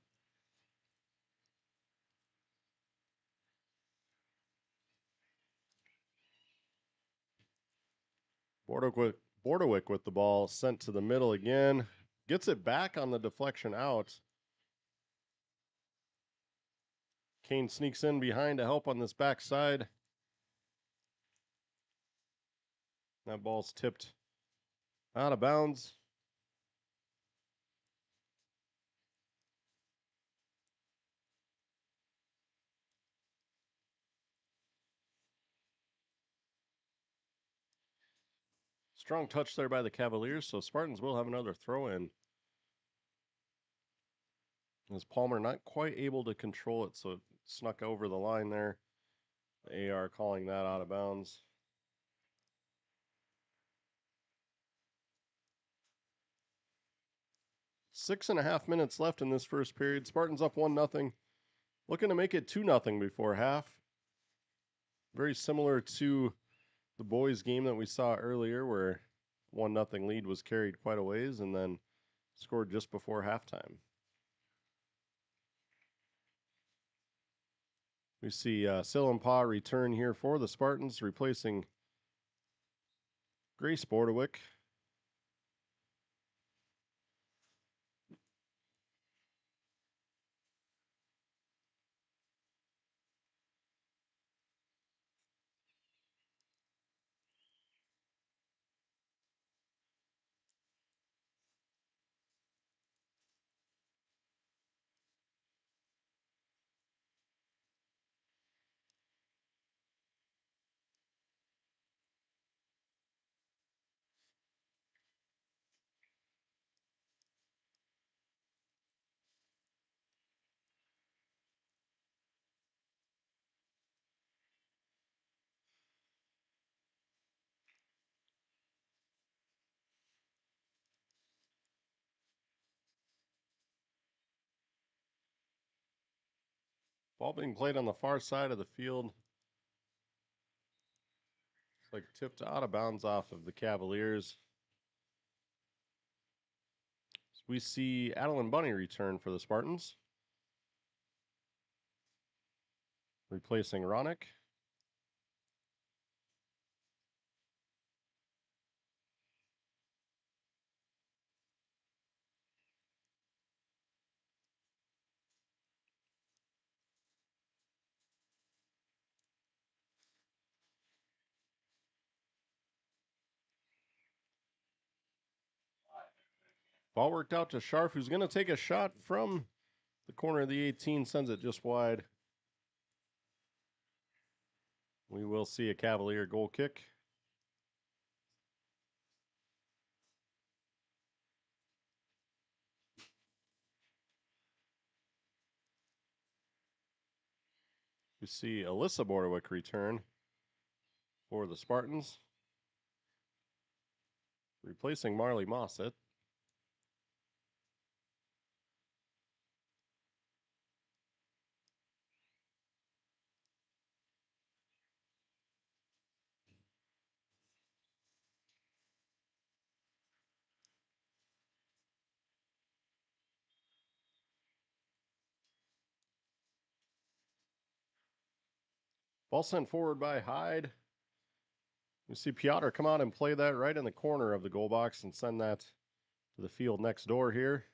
Bordewick with the ball sent to the middle again. Gets it back on the deflection out. Kane sneaks in behind to help on this backside. That ball's tipped out of bounds. Strong touch there by the Cavaliers, so Spartans will have another throw in. As Palmer not quite able to control it, so it snuck over the line there. The AR calling that out of bounds. 6.5 minutes left in this first period. Spartans up 1-0. Looking to make it 2-0 before half. Very similar to the boys' game that we saw earlier, where 1-0 lead was carried quite a ways and then scored just before halftime. We see Sillenpaw return here for the Spartans, replacing Grace Bordewick. Ball being played on the far side of the field. It's like tipped out of bounds off of the Cavaliers. So we see Adeline Bunny return for the Spartans, replacing Ronick. Ball worked out to Scharf, who's going to take a shot from the corner of the 18, sends it just wide. We will see a Cavalier goal kick. We see Alyssa Bordewick return for the Spartans, replacing Marley Mossett. Ball sent forward by Hyde. You see Piotr come out and play that right in the corner of the goal box and send that to the field next door here.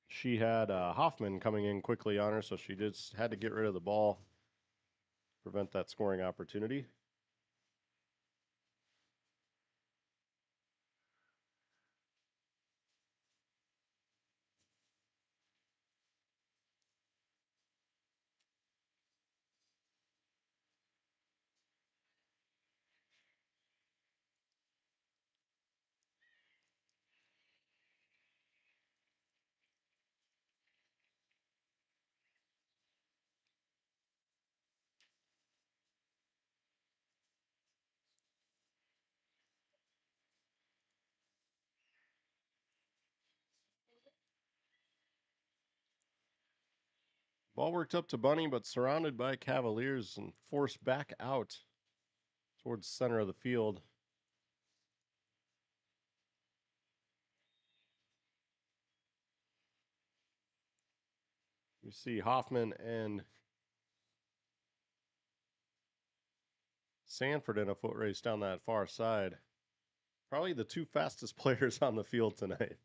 She had Hoffman coming in quickly on her, so she just had to get rid of the ball, prevent that scoring opportunity. Ball worked up to Bunny, but surrounded by Cavaliers and forced back out towards the center of the field. You see Hoffman and Sanford in a foot race down that far side. Probably the two fastest players on the field tonight.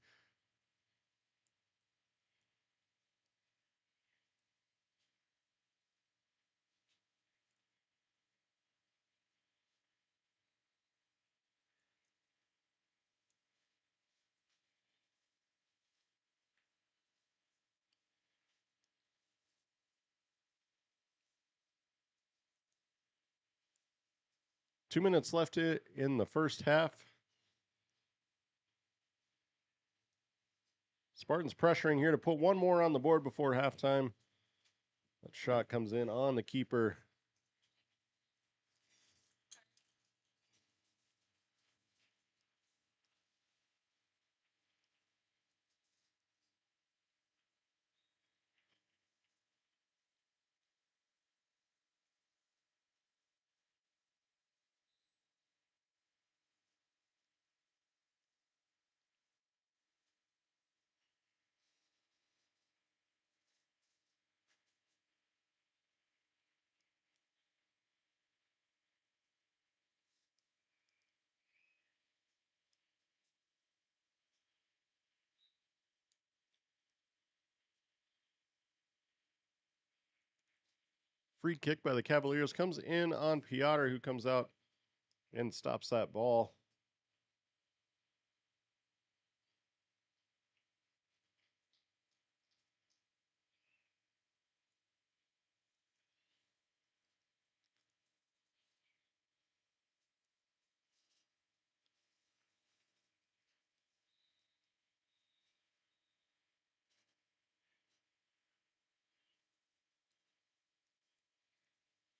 Two minutes left in the first half. Spartans pressuring here to put one more on the board before halftime. That shot comes in on the keeper. Free kick by the Cavaliers comes in on Piotr, who comes out and stops that ball.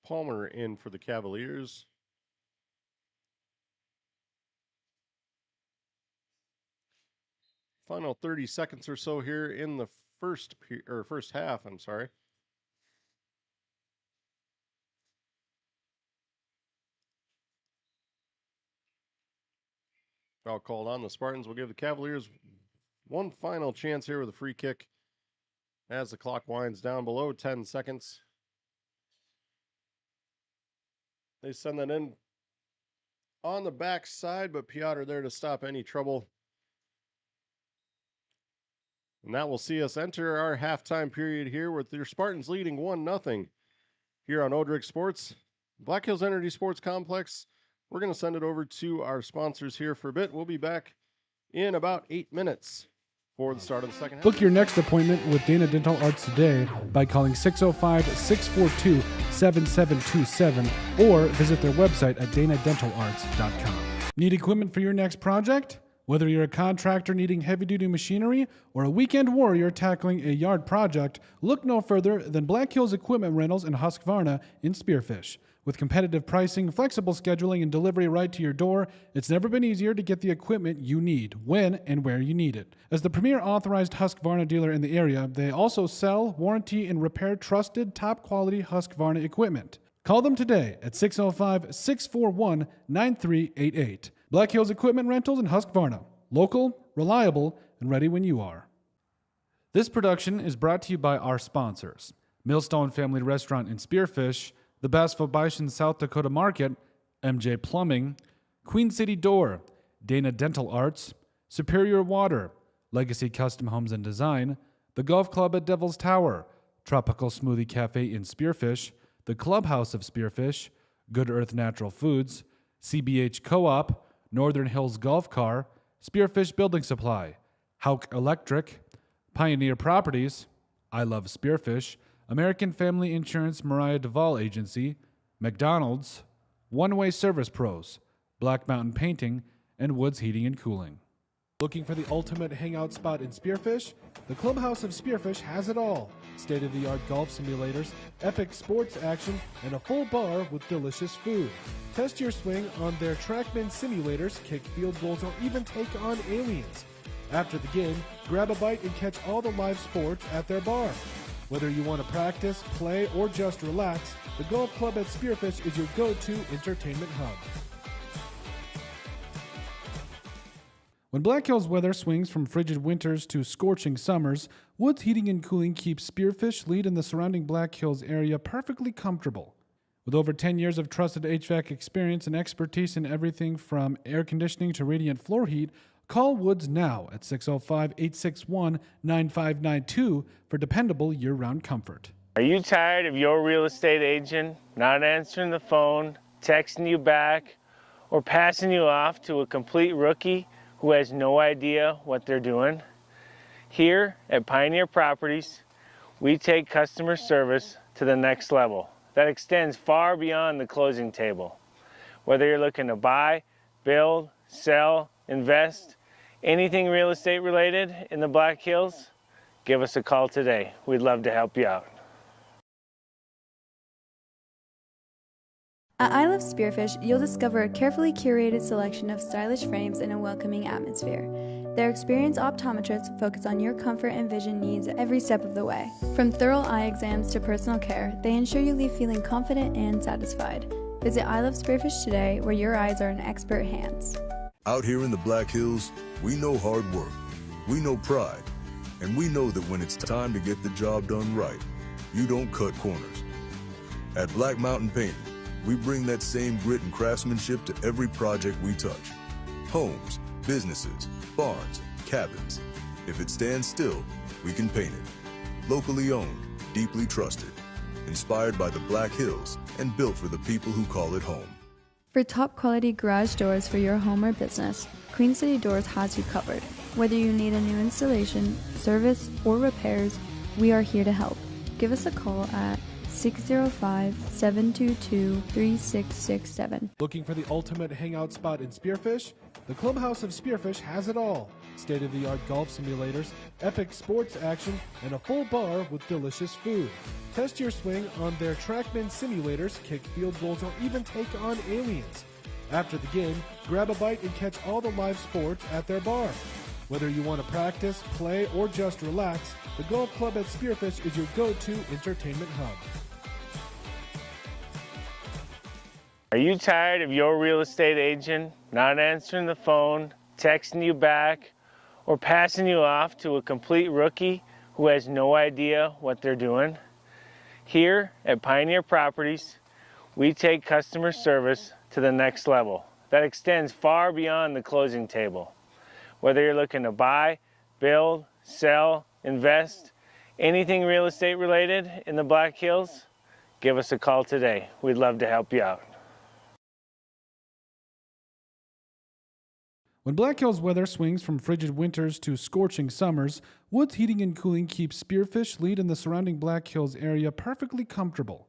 Palmer in for the Cavaliers. Final 30 seconds or so here in the first half, I'm sorry. Foul called on. The Spartans will give the Cavaliers one final chance here with a free kick as the clock winds down below 10 seconds. They send that in on the back side, but Piotr there to stop any trouble. And that will see us enter our halftime period here with your Spartans leading 1-0 here on Odrix Sports. Black Hills Energy Sports Complex. We're going to send it over to our sponsors here for a bit. We'll be back in about 8 minutes for the start of the second half. Book your next appointment with Dana Dental Arts today by calling 605-642-7727 or visit their website at danadentalarts.com. Need equipment for your next project? Whether you're a contractor needing heavy-duty machinery or a weekend warrior tackling a yard project, look no further than Black Hills Equipment Rentals in Husqvarna in Spearfish. With competitive pricing, flexible scheduling, and delivery right to your door, it's never been easier to get the equipment you need, when and where you need it. As the premier authorized Husqvarna dealer in the area, they also sell, warranty, and repair trusted, top-quality Husqvarna equipment. Call them today at 605-641-9388. Black Hills Equipment Rentals in Husqvarna. Local, reliable, and ready when you are. This production is brought to you by our sponsors: Millstone Family Restaurant in Spearfish, the Bassville Bison South Dakota Market, MJ Plumbing, Queen City Door, Dana Dental Arts, Superior Water, Legacy Custom Homes and Design, the Golf Club at Devil's Tower, Tropical Smoothie Cafe in Spearfish, the Clubhouse of Spearfish, Good Earth Natural Foods, CBH Co-op, Northern Hills Golf Car, Spearfish Building Supply, Hauk Electric, Pioneer Properties, I Love Spearfish, American Family Insurance Mariah Duvall Agency, McDonald's, One Way Service Pros, Black Mountain Painting, and Woods Heating and Cooling. Looking for the ultimate hangout spot in Spearfish? The Clubhouse of Spearfish has it all. State-of-the-art golf simulators, epic sports action, and a full bar with delicious food. Test your swing on their TrackMan simulators, kick field goals, or even take on aliens. After the game, grab a bite and catch all the live sports at their bar. Whether you want to practice, play, or just relax, the Golf Club at Spearfish is your go-to entertainment hub. When Black Hills weather swings from frigid winters to scorching summers, Woods Heating and Cooling keeps Spearfish Lead in the surrounding Black Hills area perfectly comfortable. With over 10 years of trusted HVAC experience and expertise in everything from air conditioning to radiant floor heat, call Woods now at 605-861-9592 for dependable year-round comfort. Are you tired of your real estate agent not answering the phone, texting you back, or passing you off to a complete rookie who has no idea what they're doing? Here at Pioneer Properties, we take customer service to the next level that extends far beyond the closing table. Whether you're looking to buy, build, sell, invest, anything real estate related in the Black Hills, give us a call today. We'd love to help you out. At I Love Spearfish, you'll discover a carefully curated selection of stylish frames in a welcoming atmosphere. Their experienced optometrists focus on your comfort and vision needs every step of the way. From thorough eye exams to personal care, they ensure you leave feeling confident and satisfied. Visit I Love Spearfish today, where your eyes are in expert hands. Out here in the Black Hills, we know hard work, we know pride, and we know that when it's time to get the job done right, you don't cut corners. At Black Mountain Painting, we bring that same grit and craftsmanship to every project we touch. Homes, businesses, barns, cabins. If it stands still, we can paint it. Locally owned, deeply trusted, inspired by the Black Hills, and built for the people who call it home. For top quality garage doors for your home or business, Queen City Doors has you covered. Whether you need a new installation, service, or repairs, we are here to help. Give us a call at 605-722-3667. Looking for the ultimate hangout spot in Spearfish? The Clubhouse of Spearfish has it all. State-of-the-art golf simulators, epic sports action, and a full bar with delicious food. Test your swing on their TrackMan simulators, kick field goals, or even take on aliens. After the game, grab a bite and catch all the live sports at their bar. Whether you want to practice, play, or just relax, the Golf Club at Spearfish is your go-to entertainment hub. Are you tired of your real estate agent not answering the phone, texting you back, or passing you off to a complete rookie who has no idea what they're doing? Here at Pioneer Properties, we take customer service to the next level that extends far beyond the closing table. Whether you're looking to buy, build, sell, invest, anything real estate related in the Black Hills, give us a call today. We'd love to help you out. When Black Hills weather swings from frigid winters to scorching summers, Woods Heating and Cooling keeps Spearfish Lead in the surrounding Black Hills area perfectly comfortable.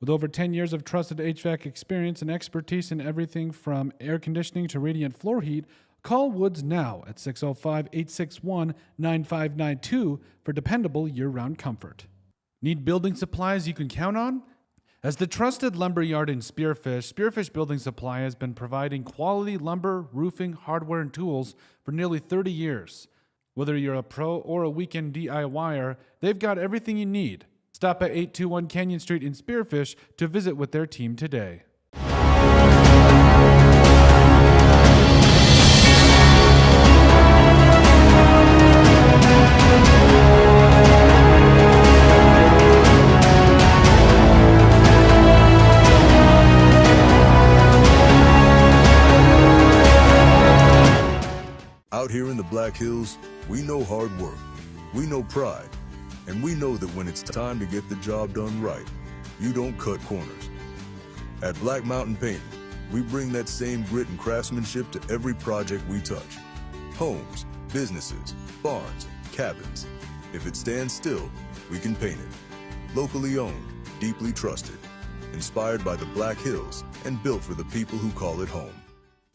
With over 10 years of trusted HVAC experience and expertise in everything from air conditioning to radiant floor heat, Call Woods now at 605-861-9592 for dependable year-round comfort. Need building supplies you can count on? As the trusted lumber yard in Spearfish, Spearfish Building Supply has been providing quality lumber, roofing, hardware, and tools for nearly 30 years. Whether you're a pro or a weekend DIYer, they've got everything you need. Stop at 821 Canyon Street in Spearfish to visit with their team today. Out here in the Black Hills, we know hard work, we know pride, and we know that when it's time to get the job done right, you don't cut corners. At Black Mountain Painting, we bring that same grit and craftsmanship to every project we touch. Homes, businesses, barns, cabins. If it stands still, we can paint it. Locally owned, deeply trusted, inspired by the Black Hills, and built for the people who call it home.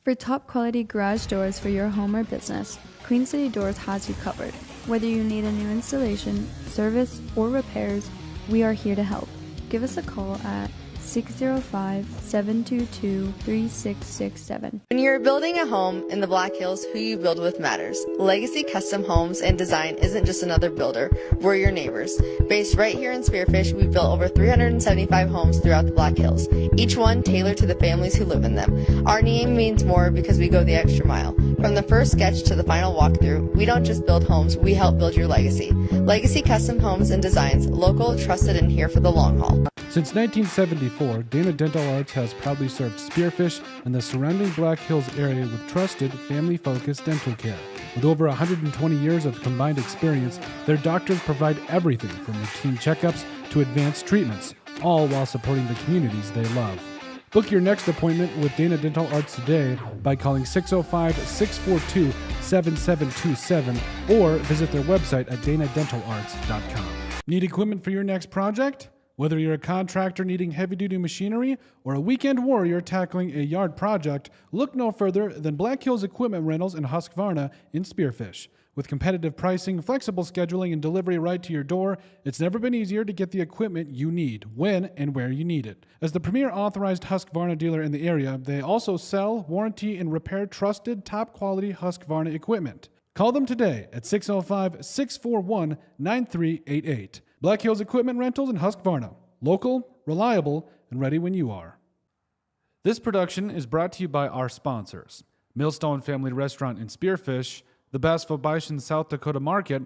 For top quality garage doors for your home or business, Queen City Doors has you covered. Whether you need a new installation, service, or repairs, we are here to help. Give us a call at 605-722-3667. When you're building a home in the Black Hills, who you build with matters. Legacy Custom Homes and Design isn't just another builder, we're your neighbors. Based right here in Spearfish, we've built over 375 homes throughout the Black Hills, each one tailored to the families who live in them. Our name means more because we go the extra mile. From the first sketch to the final walkthrough, we don't just build homes, we help build your legacy. Legacy Custom Homes and Designs, local, trusted, and here for the long haul. Since 1974, Dana Dental Arts has proudly served Spearfish and the surrounding Black Hills area with trusted, family-focused dental care. With over 120 years of combined experience, their doctors provide everything from routine checkups to advanced treatments, all while supporting the communities they love. Book your next appointment with Dana Dental Arts today by calling 605-642-7727 or visit their website at danadentalarts.com. Need equipment for your next project? Whether you're a contractor needing heavy-duty machinery or a weekend warrior tackling a yard project, look no further than Black Hills Equipment Rentals in Husqvarna in Spearfish. With competitive pricing, flexible scheduling, and delivery right to your door, it's never been easier to get the equipment you need, when and where you need it. As the premier authorized Husqvarna dealer in the area, they also sell, warranty, and repair trusted, top-quality Husqvarna equipment. Call them today at 605-641-9388. Black Hills Equipment Rentals in Husqvarna. Local, reliable, and ready when you are. This production is brought to you by our sponsors: Millstone Family Restaurant in Spearfish, the Bass-Fo-Bishan South Dakota Market,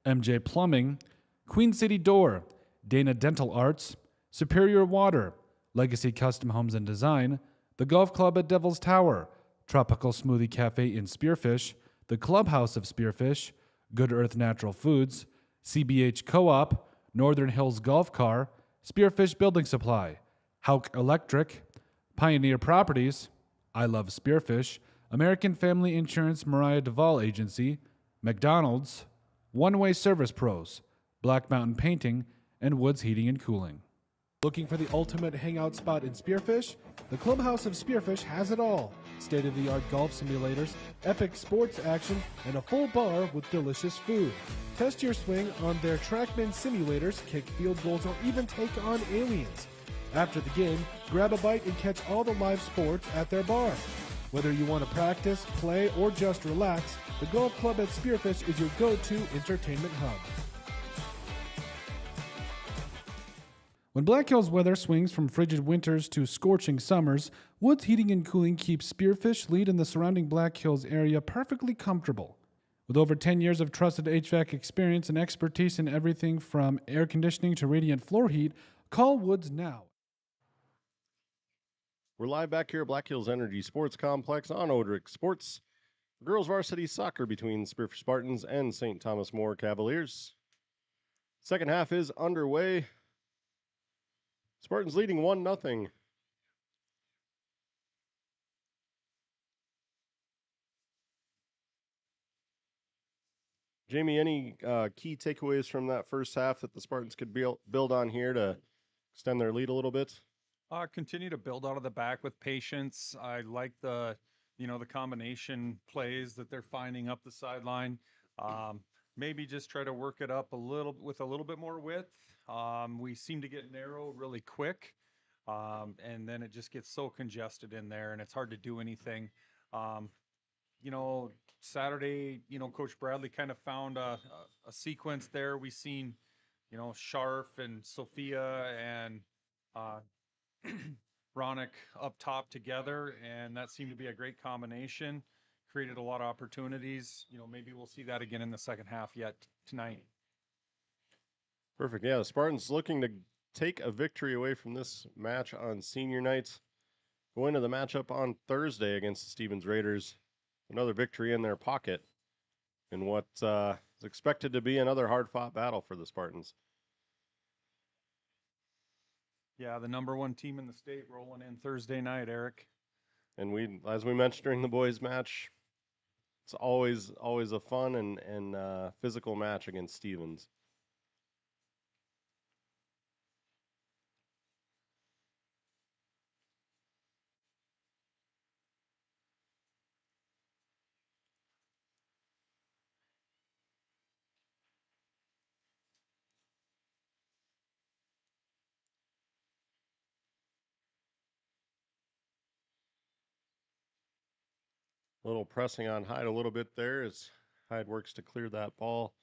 MJ Plumbing, Queen City Door, Dana Dental Arts, Superior Water, Legacy Custom Homes and Design, the Golf Club at Devil's Tower, Tropical Smoothie Cafe in Spearfish, the Clubhouse of Spearfish, Good Earth Natural Foods, CBH Co-op, Northern Hills Golf Car, Spearfish Building Supply, Hauk Electric, Pioneer Properties, I Love Spearfish, American Family Insurance Mariah Duvall Agency, McDonald's, One Way Service Pros, Black Mountain Painting, and Woods Heating and Cooling. Looking for the ultimate hangout spot in Spearfish? The Clubhouse of Spearfish has it all. State-of-the-art golf simulators, epic sports action, and a full bar with delicious food. Test your swing on their TrackMan simulators, kick field goals, or even take on aliens. After the game, grab a bite and catch all the live sports at their bar. Whether you want to practice, play, or just relax, the Golf Club at Spearfish is your go-to entertainment hub. When Black Hills weather swings from frigid winters to scorching summers, Woods Heating and Cooling keeps Spearfish, Lead, and the surrounding Black Hills area perfectly comfortable. With over 10 years of trusted HVAC experience and expertise in everything from air conditioning to radiant floor heat, call Woods now. We're live back here at Black Hills Energy Sports Complex on Odrix Sports. Girls Varsity Soccer between Spearfish Spartans and St. Thomas More Cavaliers. Second half is underway. Spartans leading 1-0. Jamie, any key takeaways from that first half that the Spartans could build on here to extend their lead a little bit? Continue to build out of the back with patience. I like the the combination plays that they're finding up the sideline. Maybe just try to work it up a little with a little bit more width. We seem to get narrow really quick, and then it just gets so congested in there, and it's hard to do anything. Um, Saturday, Coach Bradley kind of found a sequence there. We seen, Sharf and Sophia and Ronick up top together, and that seemed to be a great combination. Created a lot of opportunities. Maybe we'll see that again in the second half yet tonight. Perfect. Yeah, the Spartans looking to take a victory away from this match on senior night. Go into the matchup on Thursday against the Stevens Raiders. Another victory in their pocket in what is expected to be another hard-fought battle for the Spartans. Yeah, the number one team in the state rolling in Thursday night, Eric. And as we mentioned during the boys' match, it's always a fun and physical match against Stevens. A little pressing on Hyde a little bit there as Hyde works to clear that ball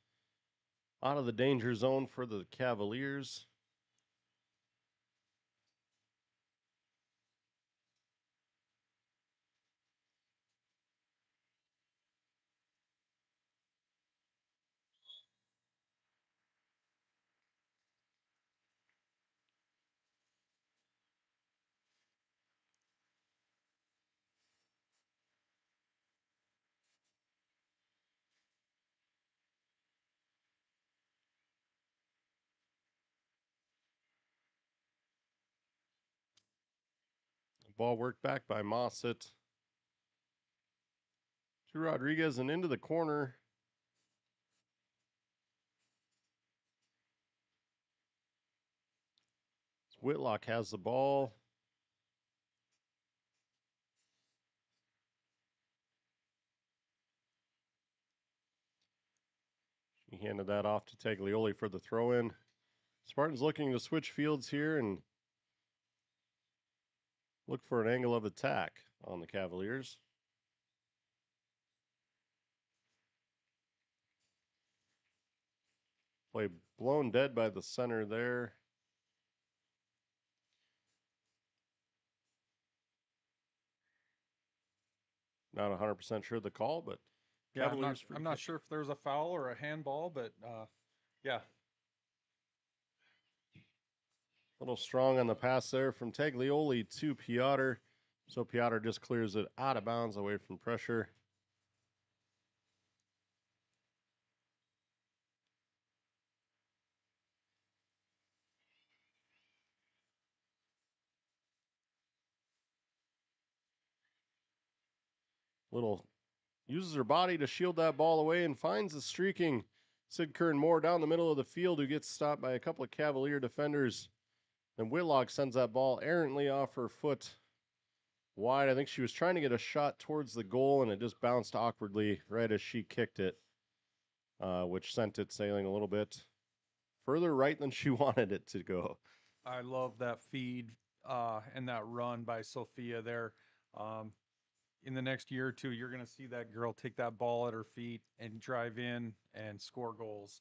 out of the danger zone for the Cavaliers. Ball worked back by Mossett to Rodriguez and into the corner. Whitlock has the ball. He handed that off to Taglioli for the throw-in. Spartans looking to switch fields here and look for an angle of attack on the Cavaliers. Play blown dead by the center there. Not 100% sure the call, but Yeah, Cavaliers. I'm not sure if there's a foul or a handball, but yeah. A little strong on the pass there from Taglioli to Piotr. So Piotr just clears it out of bounds away from pressure. Little uses her body to shield that ball away and finds the streaking Sid Kern Moore down the middle of the field, who gets stopped by a couple of Cavalier defenders. And Whitlock sends that ball errantly off her foot wide. I think she was trying to get a shot towards the goal, and it just bounced awkwardly right as she kicked it, which sent it sailing a little bit further right than she wanted it to go. I love that feed and that run by Sophia there. In the next year or two, you're going to see that girl take that ball at her feet and drive in and score goals.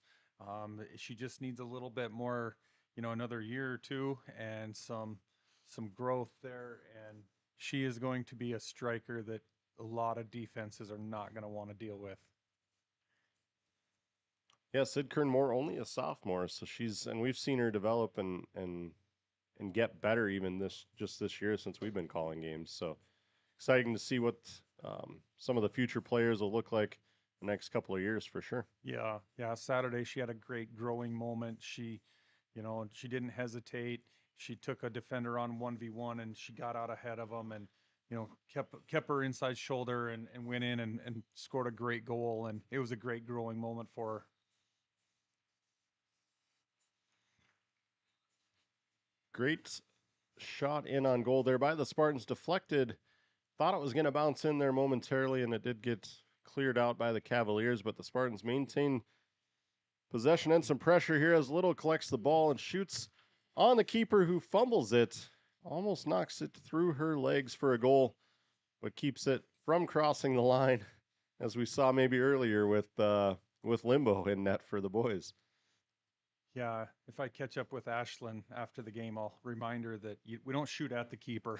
She just needs a little bit more, another year or two and some growth there. And she is going to be a striker that a lot of defenses are not going to want to deal with. Yeah, Sid Kern Moore only a sophomore, so we've seen her develop and get better even this year since we've been calling games. So exciting to see what some of the future players will look like the next couple of years for sure. Yeah. Saturday she had a great growing moment. She didn't hesitate. She took a defender on 1v1 and she got out ahead of him and kept her inside shoulder and went in and scored a great goal, and it was a great growing moment for her. Great shot in on goal there by the Spartans, deflected Thought it was going to bounce in there momentarily, and it did get cleared out by the Cavaliers, but the Spartans maintain possession and some pressure here as Little collects the ball and shoots on the keeper, who fumbles it, almost knocks it through her legs for a goal, but keeps it from crossing the line, as we saw maybe earlier with Limbo in net for the boys. Yeah, if I catch up with Ashlyn after the game, I'll remind her that we don't shoot at the keeper.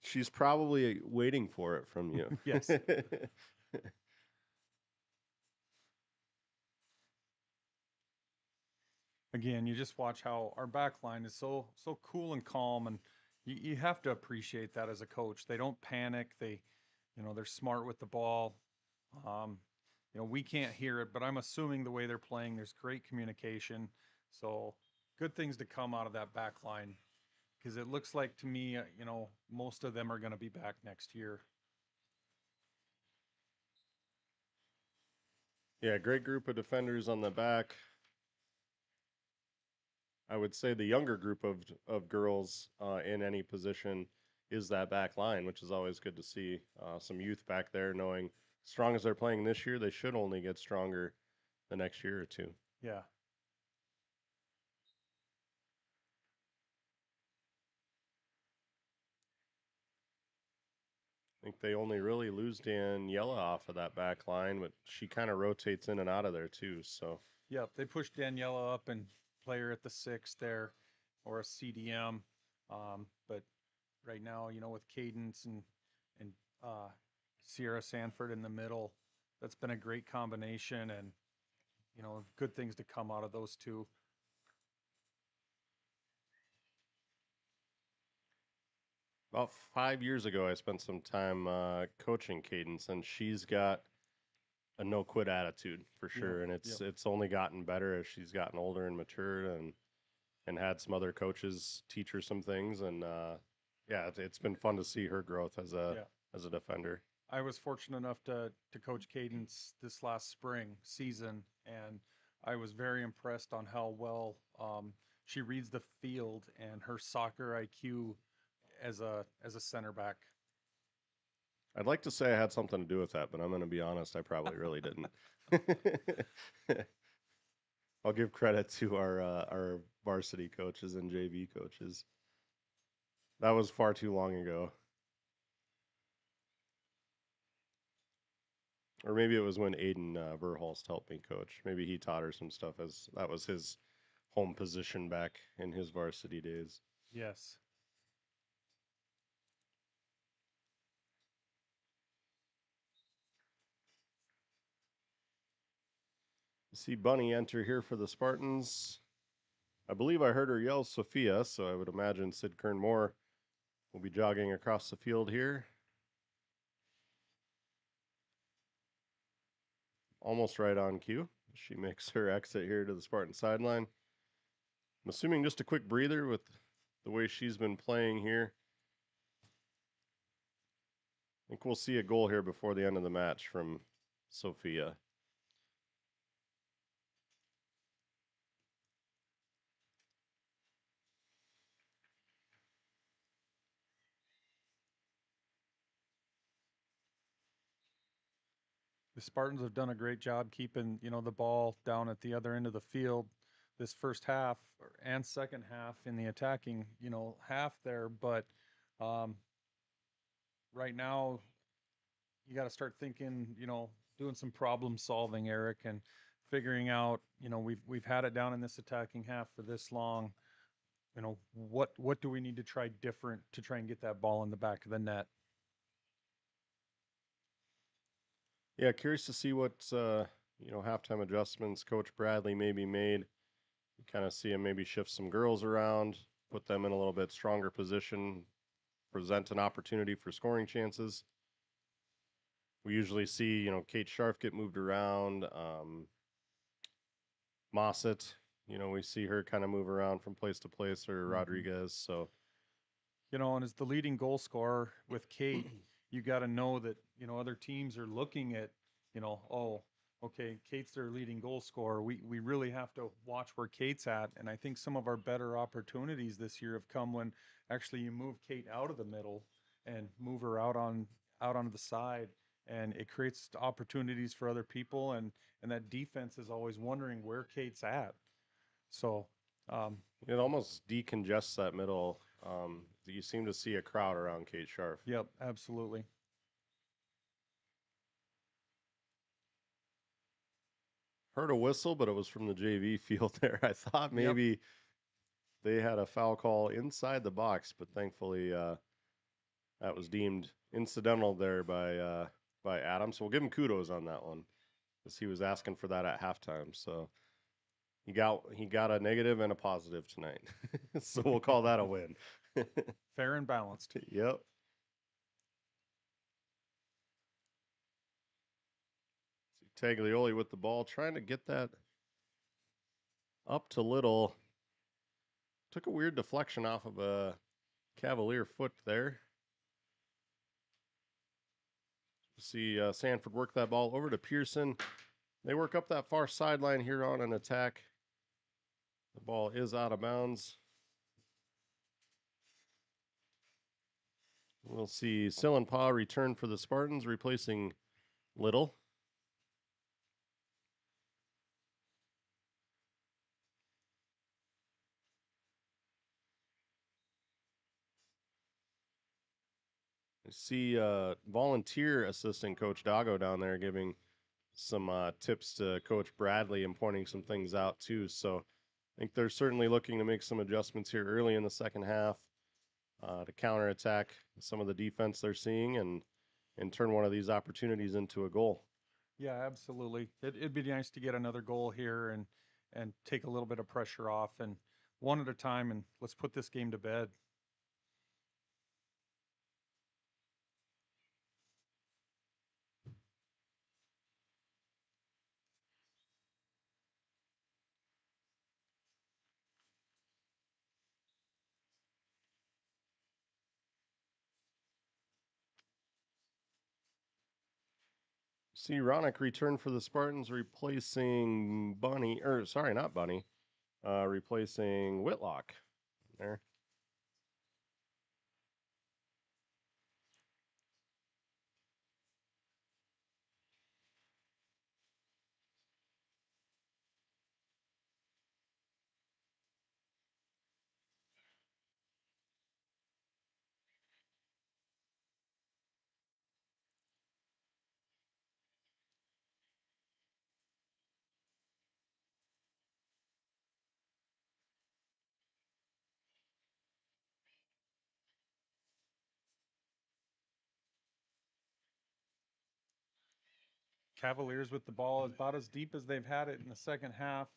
She's probably waiting for it from you. Yes. Again, you just watch how our back line is so cool and calm, and you have to appreciate that as a coach. They don't panic. They're smart with the ball. We can't hear it, but I'm assuming the way they're playing, there's great communication. So good things to come out of that back line, because it looks like to me, most of them are going to be back next year. Yeah, great group of defenders on the back. I would say the younger group of girls in any position is that back line, which is always good to see. Some youth back there, knowing as strong as they're playing this year, they should only get stronger the next year or two. Yeah. I think they only really lose Daniela off of that back line, but she kind of rotates in and out of there too. So Yep, they push Daniela up and play her at the 6 there, or a CDM. But right now, with Cadence and Sierra Sanford in the middle, that's been a great combination, and good things to come out of those two. about 5 years ago, I spent some time coaching Cadence, and she's got a no quit attitude for sure, and it's only gotten better as she's gotten older and matured, and had some other coaches teach her some things, and it's been fun to see her growth as a defender. I was fortunate enough to coach Cadence this last spring season, and I was very impressed on how well she reads the field and her soccer IQ as a center back. I'd like to say I had something to do with that, but I'm going to be honest, I probably really didn't. I'll give credit to our varsity coaches and JV coaches. That was far too long ago. Or maybe it was when Aiden Verhulst helped me coach. Maybe he taught her some stuff, as that was his home position back in his varsity days. Yes. See Bunny enter here for the Spartans. I believe I heard her yell Sophia, so I would imagine Sid Kernmore will be jogging across the field here. Almost right on cue. She makes her exit here to the Spartan sideline. I'm assuming just a quick breather with the way she's been playing here. I think we'll see a goal here before the end of the match from Sophia. The Spartans have done a great job keeping, the ball down at the other end of the field this first half and second half in the attacking, half there. But right now, you got to start thinking, doing some problem solving, Eric, and figuring out, we've had it down in this attacking half for this long. What do we need to try different to try and get that ball in the back of the net? Yeah, curious to see what halftime adjustments Coach Bradley maybe made. You kind of see him maybe shift some girls around, put them in a little bit stronger position, present an opportunity for scoring chances. We usually see, Kate Scharf get moved around. Mossett, we see her kind of move around from place to place, or Rodriguez. So, and as the leading goal scorer with Kate, you got to know that, other teams are looking at, okay, Kate's their leading goal scorer. We really have to watch where Kate's at. And I think some of our better opportunities this year have come when actually you move Kate out of the middle and move her out onto the side, and it creates opportunities for other people, and that defense is always wondering where Kate's at. So It almost decongests that middle. You seem to see a crowd around Kate Scharf. yep, absolutely. Heard a whistle, but it was from the JV field there. I thought maybe they had a foul call inside the box, but thankfully that was deemed incidental there by Adam. So we'll give him kudos on that one, because he was asking for that at halftime. So he got a negative and a positive tonight. So we'll call that a win. Fair and balanced. Yep. Taglioli with the ball, trying to get that up to Little. Took a weird deflection off of a Cavalier foot there. See Sanford work that ball over to Pearson. They work up that far sideline here on an attack. The ball is out of bounds. We'll see Sillenpaw return for the Spartans, replacing Little. I see volunteer assistant Coach Dago down there giving some tips to Coach Bradley and pointing some things out too. So I think they're certainly looking to make some adjustments here early in the second half to counterattack some of the defense they're seeing and turn one of these opportunities into a goal. Yeah, absolutely. It'd be nice to get another goal here and take a little bit of pressure off, and one at a time, and let's put this game to bed. See Ronick return for the Spartans, replacing Bunny, or sorry, not Bunny, replacing Whitlock there. Cavaliers with the ball about as deep as they've had it in the second half.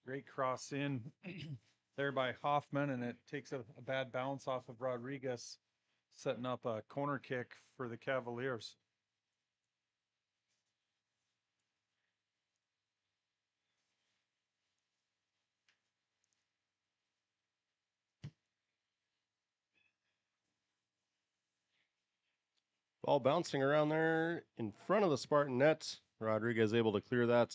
Great cross in there by Hoffman, and it takes a bad bounce off of Rodriguez, setting up a corner kick for the Cavaliers. Ball bouncing around there in front of the Spartan net. Rodriguez able to clear that.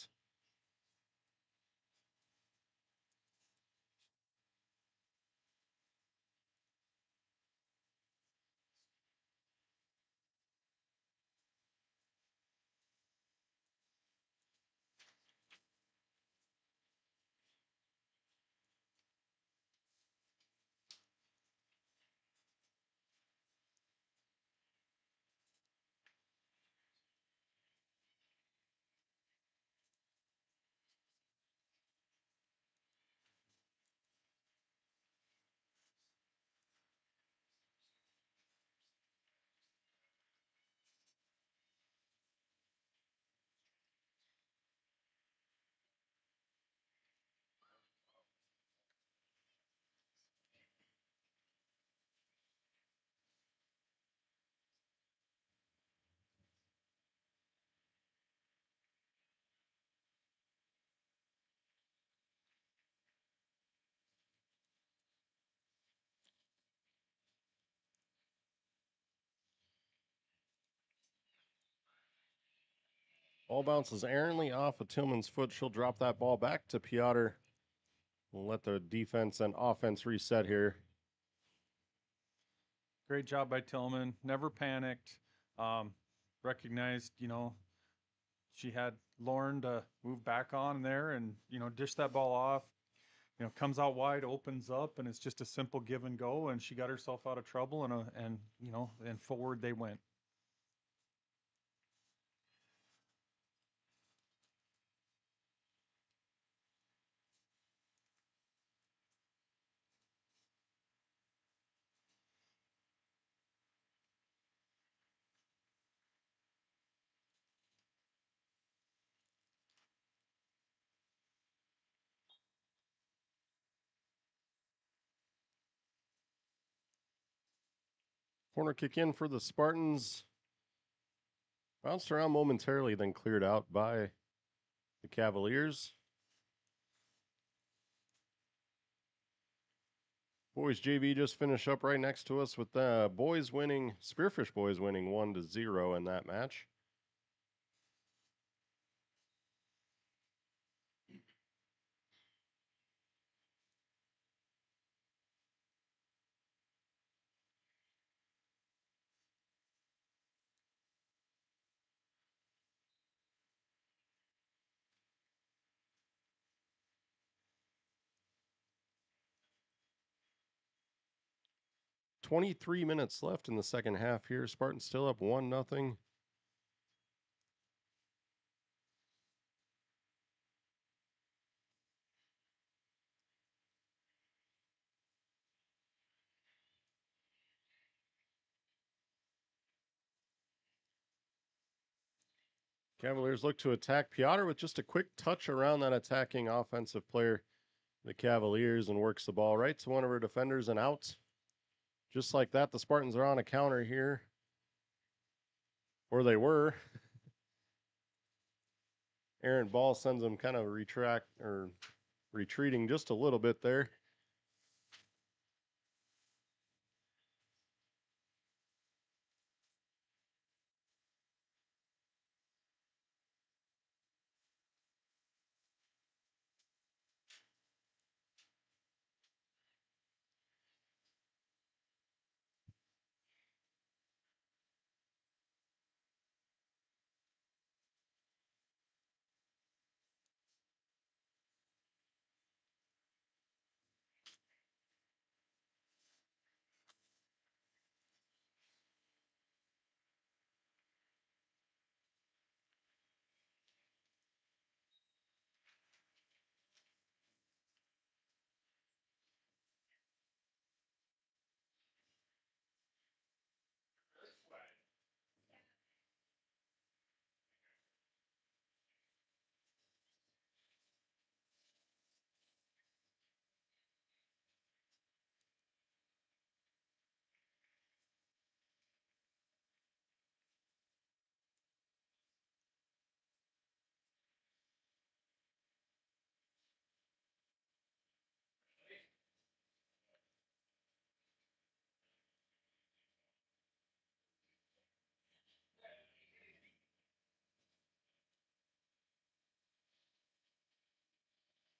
Ball bounces errantly off of Tillman's foot. She'll drop that ball back to Piotr. We'll let the defense and offense reset here. Great job by Tillman. Never panicked. Recognized, she had Lauren to move back on there and, dish that ball off. Comes out wide, opens up, and it's just a simple give and go. And she got herself out of trouble, and forward they went. Corner kick in for the Spartans. Bounced around momentarily, then cleared out by the Cavaliers. Boys JV just finished up right next to us with the Spearfish boys winning 1-0 in that match. "23 minutes left in the second half here. Spartans still up 1-0. Cavaliers look to attack. Piotr with just a quick touch around that attacking offensive player, the Cavaliers, and works the ball right to one of our defenders and out. Just like that, the Spartans are on a counter here. Or they were. Aaron Ball sends them kind of retreating just a little bit there.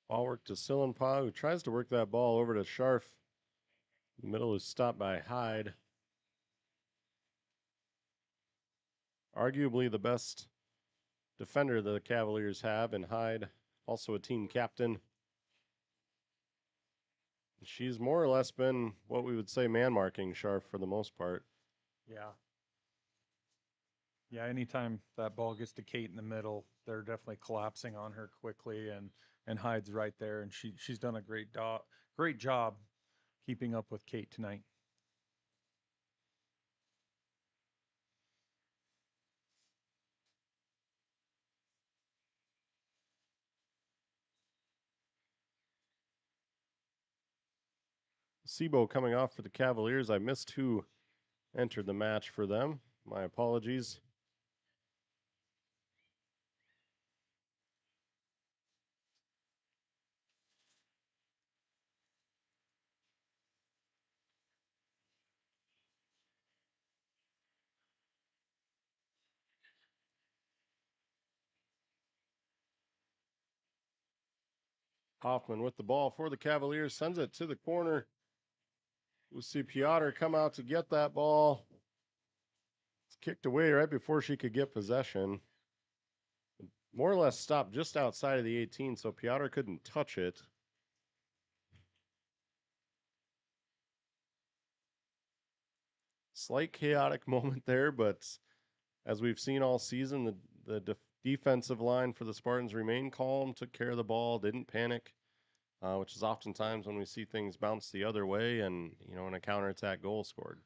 Ball work to Sillenpaw, who tries to work that ball over to Scharf. The middle is stopped by Hyde. Arguably the best defender the Cavaliers have, and Hyde, also a team captain. She's more or less been what we would say man marking Scharf for the most part. Yeah. Yeah, anytime that ball gets to Kate in the middle, they're definitely collapsing on her quickly, and Hyde's right there, and she's done a great job keeping up with Kate tonight. Sebo coming off for the Cavaliers. I missed who entered the match for them. My apologies. Hoffman with the ball for the Cavaliers, sends it to the corner. We'll see Piotr come out to get that ball. It's kicked away right before she could get possession. More or less stopped just outside of the 18, so Piotr couldn't touch it. Slight chaotic moment there, but as we've seen all season, the defensive line for the Spartans remained calm, took care of the ball, didn't panic, which is oftentimes when we see things bounce the other way and, in a counterattack goal scored.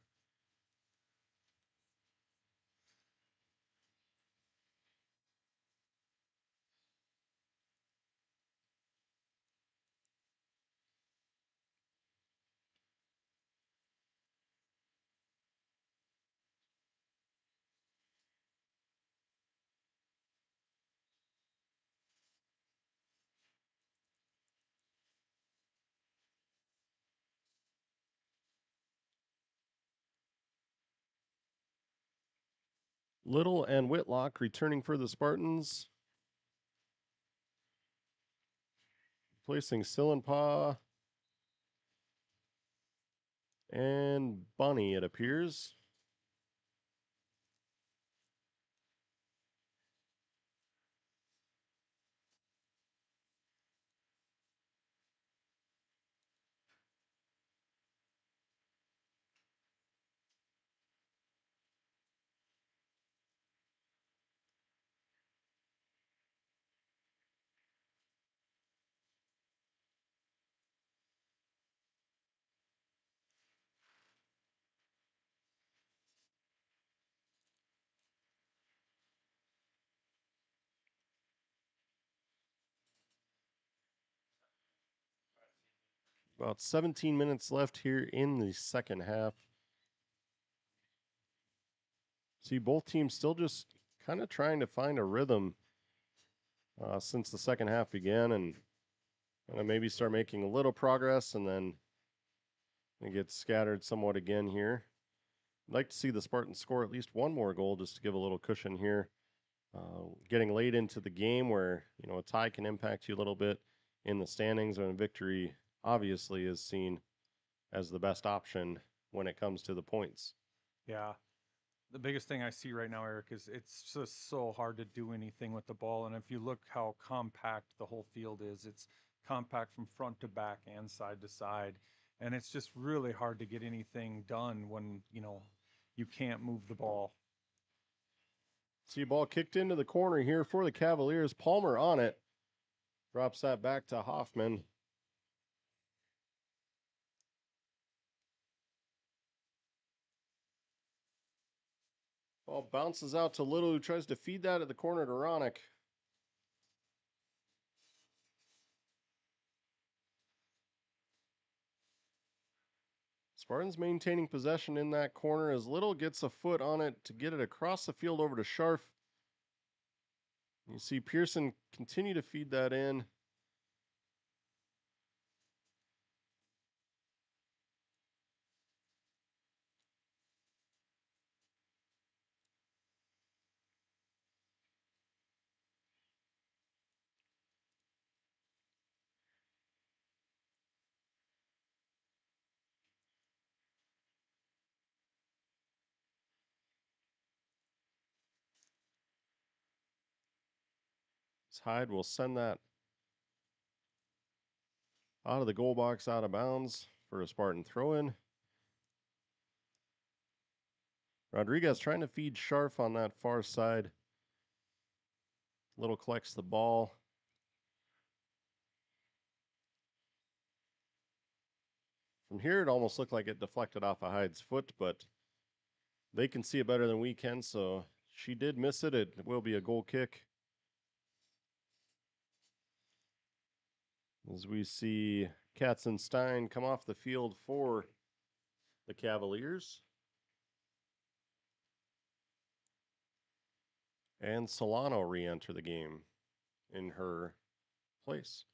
Little and Whitlock returning for the Spartans. Placing Sillenpaw and Bunny, it appears. About 17 minutes left here in the second half. See, both teams still just kind of trying to find a rhythm since the second half began and maybe start making a little progress and then it gets scattered somewhat again here. I'd like to see the Spartans score at least one more goal just to give a little cushion here. Getting late into the game where, a tie can impact you a little bit in the standings, and victory obviously is seen as the best option when it comes to the points. Yeah. The biggest thing I see right now, Eric, is it's just so hard to do anything with the ball. And if you look how compact the whole field is, it's compact from front to back and side to side. And it's just really hard to get anything done when, you can't move the ball. See a ball kicked into the corner here for the Cavaliers. Palmer on it. Drops that back to Hoffman. Ball bounces out to Little, who tries to feed that at the corner to Ronick. Spartans maintaining possession in that corner as Little gets a foot on it to get it across the field over to Scharf. You see Pearson continue to feed that in. Hyde will send that out of the goal box, out of bounds for a Spartan throw-in. Rodriguez trying to feed Scharf on that far side. Little collects the ball. From here, it almost looked like it deflected off of Hyde's foot, but they can see it better than we can, so she did miss it. It will be a goal kick. As we see Katzenstein come off the field for the Cavaliers. And Solano re-enter the game in her place.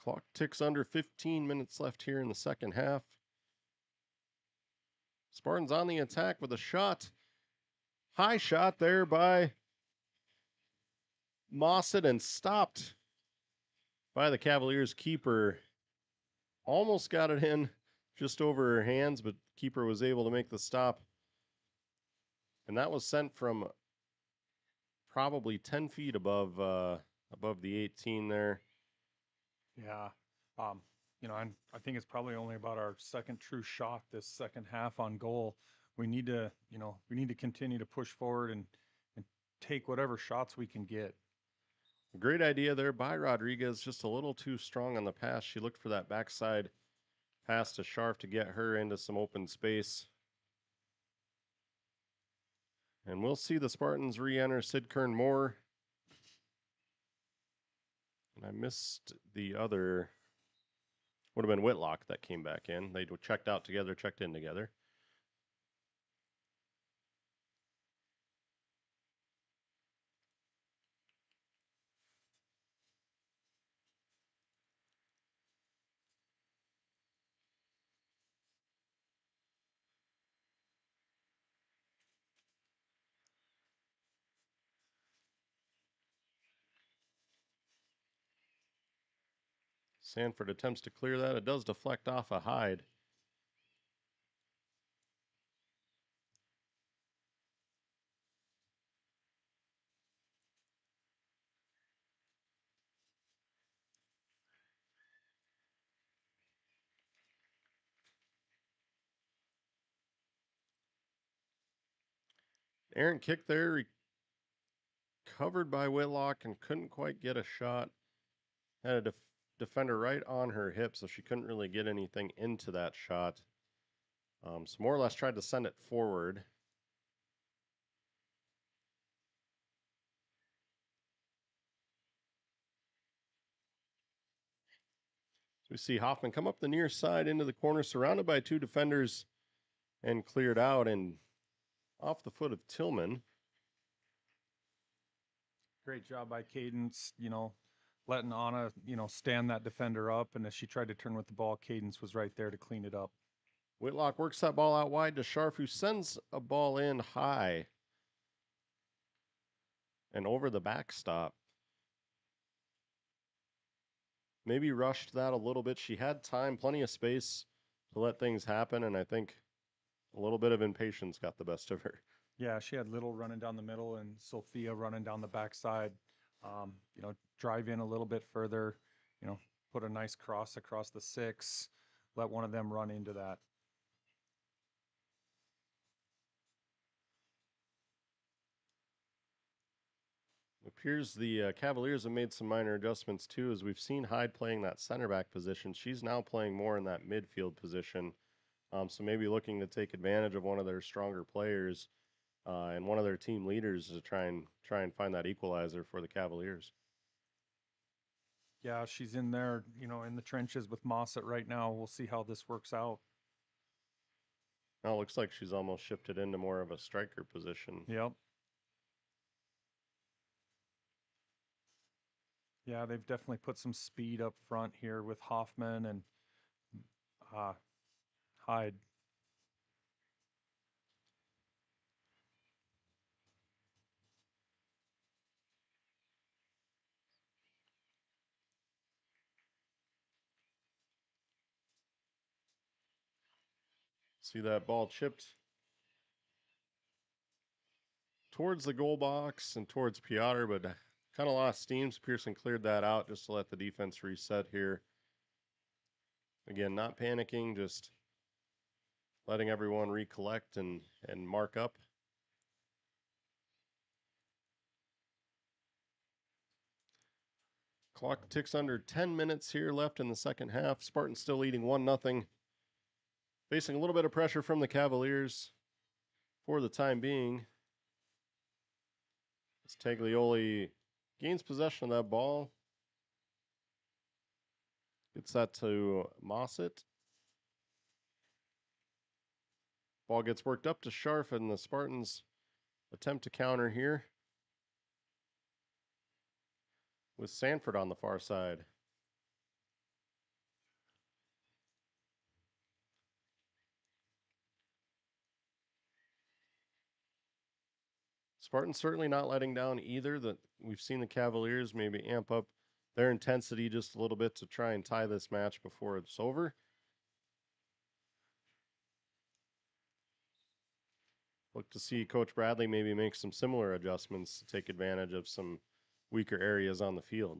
Clock ticks under 15 minutes left here in the second half. Spartans on the attack with a shot. High shot there by Mossett and stopped by the Cavaliers keeper. Almost got it in just over her hands, but keeper was able to make the stop. And that was sent from probably 10 feet above the 18 there. Yeah. I think it's probably only about our second true shot this second half on goal. We need to continue to push forward and take whatever shots we can get. Great idea there by Rodriguez, just a little too strong on the pass. She looked for that backside pass to Scharf to get her into some open space. And we'll see the Spartans re-enter Sid Kern Moore. And I missed the other, would have been Whitlock that came back in. They checked out together, checked in together. Sanford attempts to clear that. It does deflect off a Hyde. Aaron kicked there, covered by Whitlock and couldn't quite get a shot. Had a defender right on her hip, so she couldn't really get anything into that shot. So more or less tried to send it forward. So we see Hoffman come up the near side into the corner, surrounded by two defenders, and cleared out and off the foot of Tillman. Great job by Cadence, letting Anna, stand that defender up. And as she tried to turn with the ball, Cadence was right there to clean it up. Whitlock works that ball out wide to Scharf, who sends a ball in high and over the backstop. Maybe rushed that a little bit. She had time, plenty of space to let things happen, and I think a little bit of impatience got the best of her. Yeah, she had Little running down the middle and Sophia running down the backside. Drive in a little bit further, put a nice cross across the 6, let one of them run into that. It appears the Cavaliers have made some minor adjustments too, as we've seen Hyde playing that center back position. She's now playing more in that midfield position. So maybe looking to take advantage of one of their stronger players and one of their team leaders to try and find that equalizer for the Cavaliers. Yeah, she's in there, in the trenches with Mossett right now. We'll see how this works out. Now it looks like she's almost shifted into more of a striker position. Yep. Yeah, they've definitely put some speed up front here with Hoffman and Hyde. See that ball chipped towards the goal box and towards Piotr, but kind of lost steam. Pearson cleared that out just to let the defense reset here. Again, not panicking, just letting everyone recollect and mark up. Clock ticks under 10 minutes here left in the second half. Spartans still leading 1-0. Facing a little bit of pressure from the Cavaliers for the time being. As Taglioli gains possession of that ball. Gets that to Mossett. Ball gets worked up to Scharf, and the Spartans attempt to counter here with Sanford on the far side. Spartans certainly not letting down either. That we've seen the Cavaliers maybe amp up their intensity just a little bit to try and tie this match before it's over. Look to see Coach Bradley maybe make some similar adjustments to take advantage of some weaker areas on the field.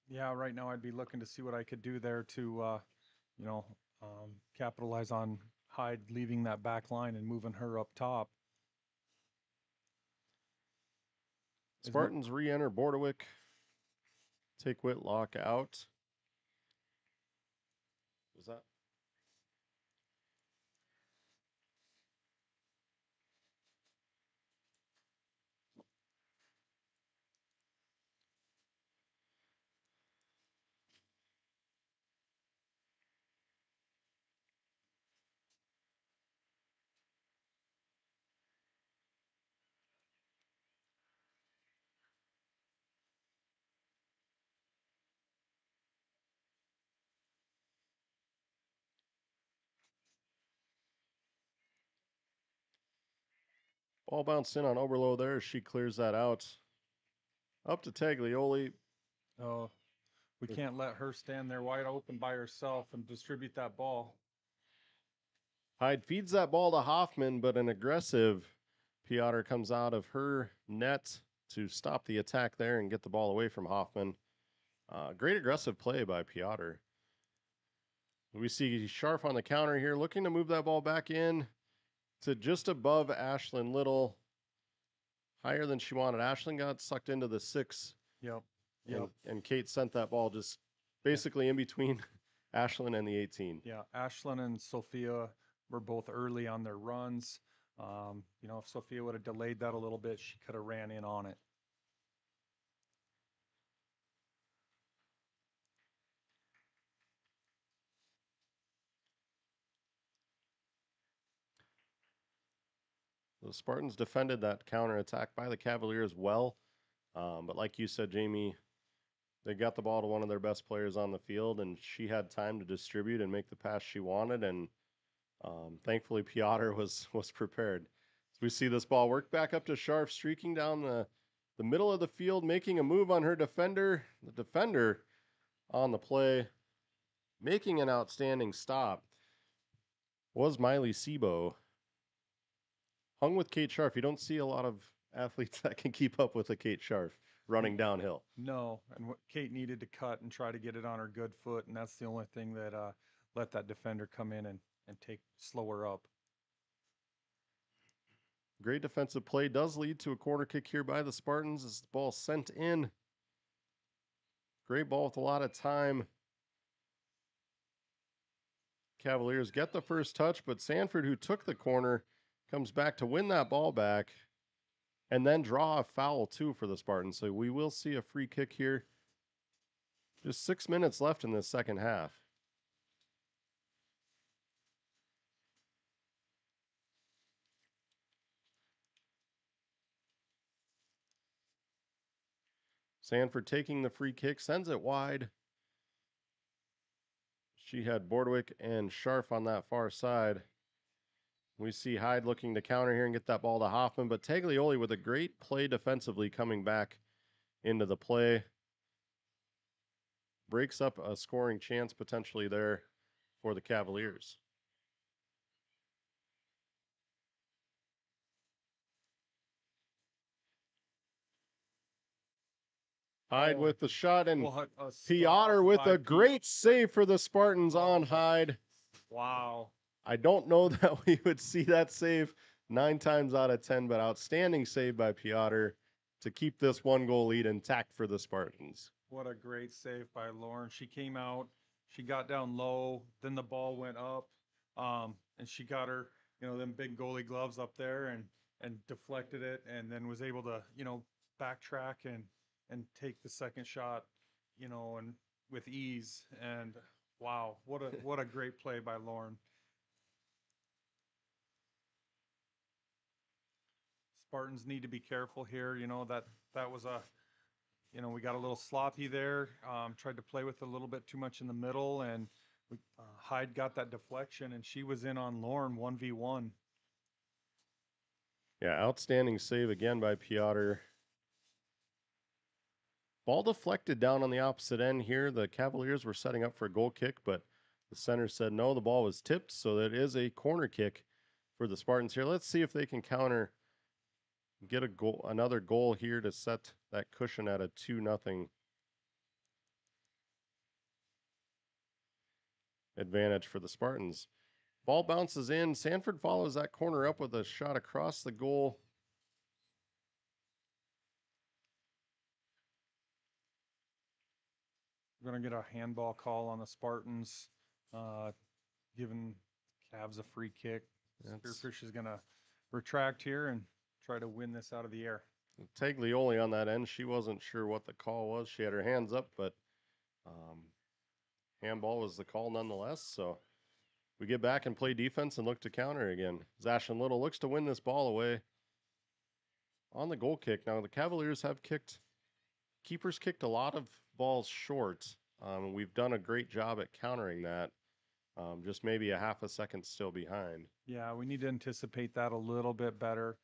Yeah, right now I'd be looking to see what I could do there to, capitalize on Hyde leaving that back line and moving her up top. Spartans re-enter Bordewick. Take Whitlock out. Was that? Ball bounced in on Oberlo there. She clears that out. Up to Taglioli. Oh, we can't let her stand there wide open by herself and distribute that ball. Hyde feeds that ball to Hoffman, but an aggressive Piotr comes out of her net to stop the attack there and get the ball away from Hoffman. Great aggressive play by Piotr. We see Scharf on the counter here, looking to move that ball back in to just above Ashlyn Little. Higher than she wanted. Ashlyn got sucked into the 6. Yep. And Kate sent that ball just basically in between Ashlyn and the 18. Yeah, Ashlyn and Sophia were both early on their runs. If Sophia would have delayed that a little bit, she could have ran in on it. The Spartans defended that counterattack by the Cavaliers well. But like you said, Jamie, they got the ball to one of their best players on the field, and she had time to distribute and make the pass she wanted. And thankfully, Piotr was prepared. So we see this ball work back up to Scharf, streaking down the middle of the field, making a move on her defender. The defender on the play, making an outstanding stop, was Miley Sebo. Hung with Kate Scharf. You don't see a lot of athletes that can keep up with a Kate Scharf running downhill. No, and Kate needed to cut and try to get it on her good foot, and that's the only thing that let that defender come in and slow her up. Great defensive play does lead to a corner kick here by the Spartans as the ball sent in. Great ball with a lot of time. Cavaliers get the first touch, but Sanford, who took the corner, comes back to win that ball back and then draw a foul too for the Spartans. So we will see a free kick here. Just 6 minutes left in this second half. Sanford taking the free kick, sends it wide. She had Bordewick and Scharf on that far side. We see Hyde looking to counter here and get that ball to Hoffman, but Taglioli with a great play defensively coming back into the play. Breaks up a scoring chance potentially there for the Cavaliers. Hyde with the shot, and Piotr with a great save for the Spartans on Hyde. Wow. I don't know that we would see that save 9 times out of 10, but outstanding save by Piotr to keep this 1-goal lead intact for the Spartans. What a great save by Lauren. She came out, she got down low, then the ball went up, and she got her, them big goalie gloves up there and deflected it, and then was able to, backtrack and take the second shot, and with ease. And wow, what a great play by Lauren. Spartans need to be careful here. That was we got a little sloppy there. Tried to play with a little bit too much in the middle, and Hyde got that deflection, and she was in on Lauren 1v1. Yeah, outstanding save again by Piotr. Ball deflected down on the opposite end here. The Cavaliers were setting up for a goal kick, but the center said no, the ball was tipped, so that is a corner kick for the Spartans here. Let's see if they can counter, get a goal, another goal here to set that cushion at a 2-0 advantage for the Spartans. Ball bounces in. Sanford follows that corner up with a shot across the goal. We're going to get a handball call on the Spartans, giving Cavs a free kick. Spearfish is going to retract here and try to win this out of the air. Taglioli on that end, she wasn't sure what the call was. She had her hands up, but handball was the call nonetheless. So we get back and play defense and look to counter again. Zashin Little looks to win this ball away on the goal kick. Now the Cavaliers have keepers kicked a lot of balls short. We've done a great job at countering that. Just maybe a half a second still behind. Yeah, we need to anticipate that a little bit better.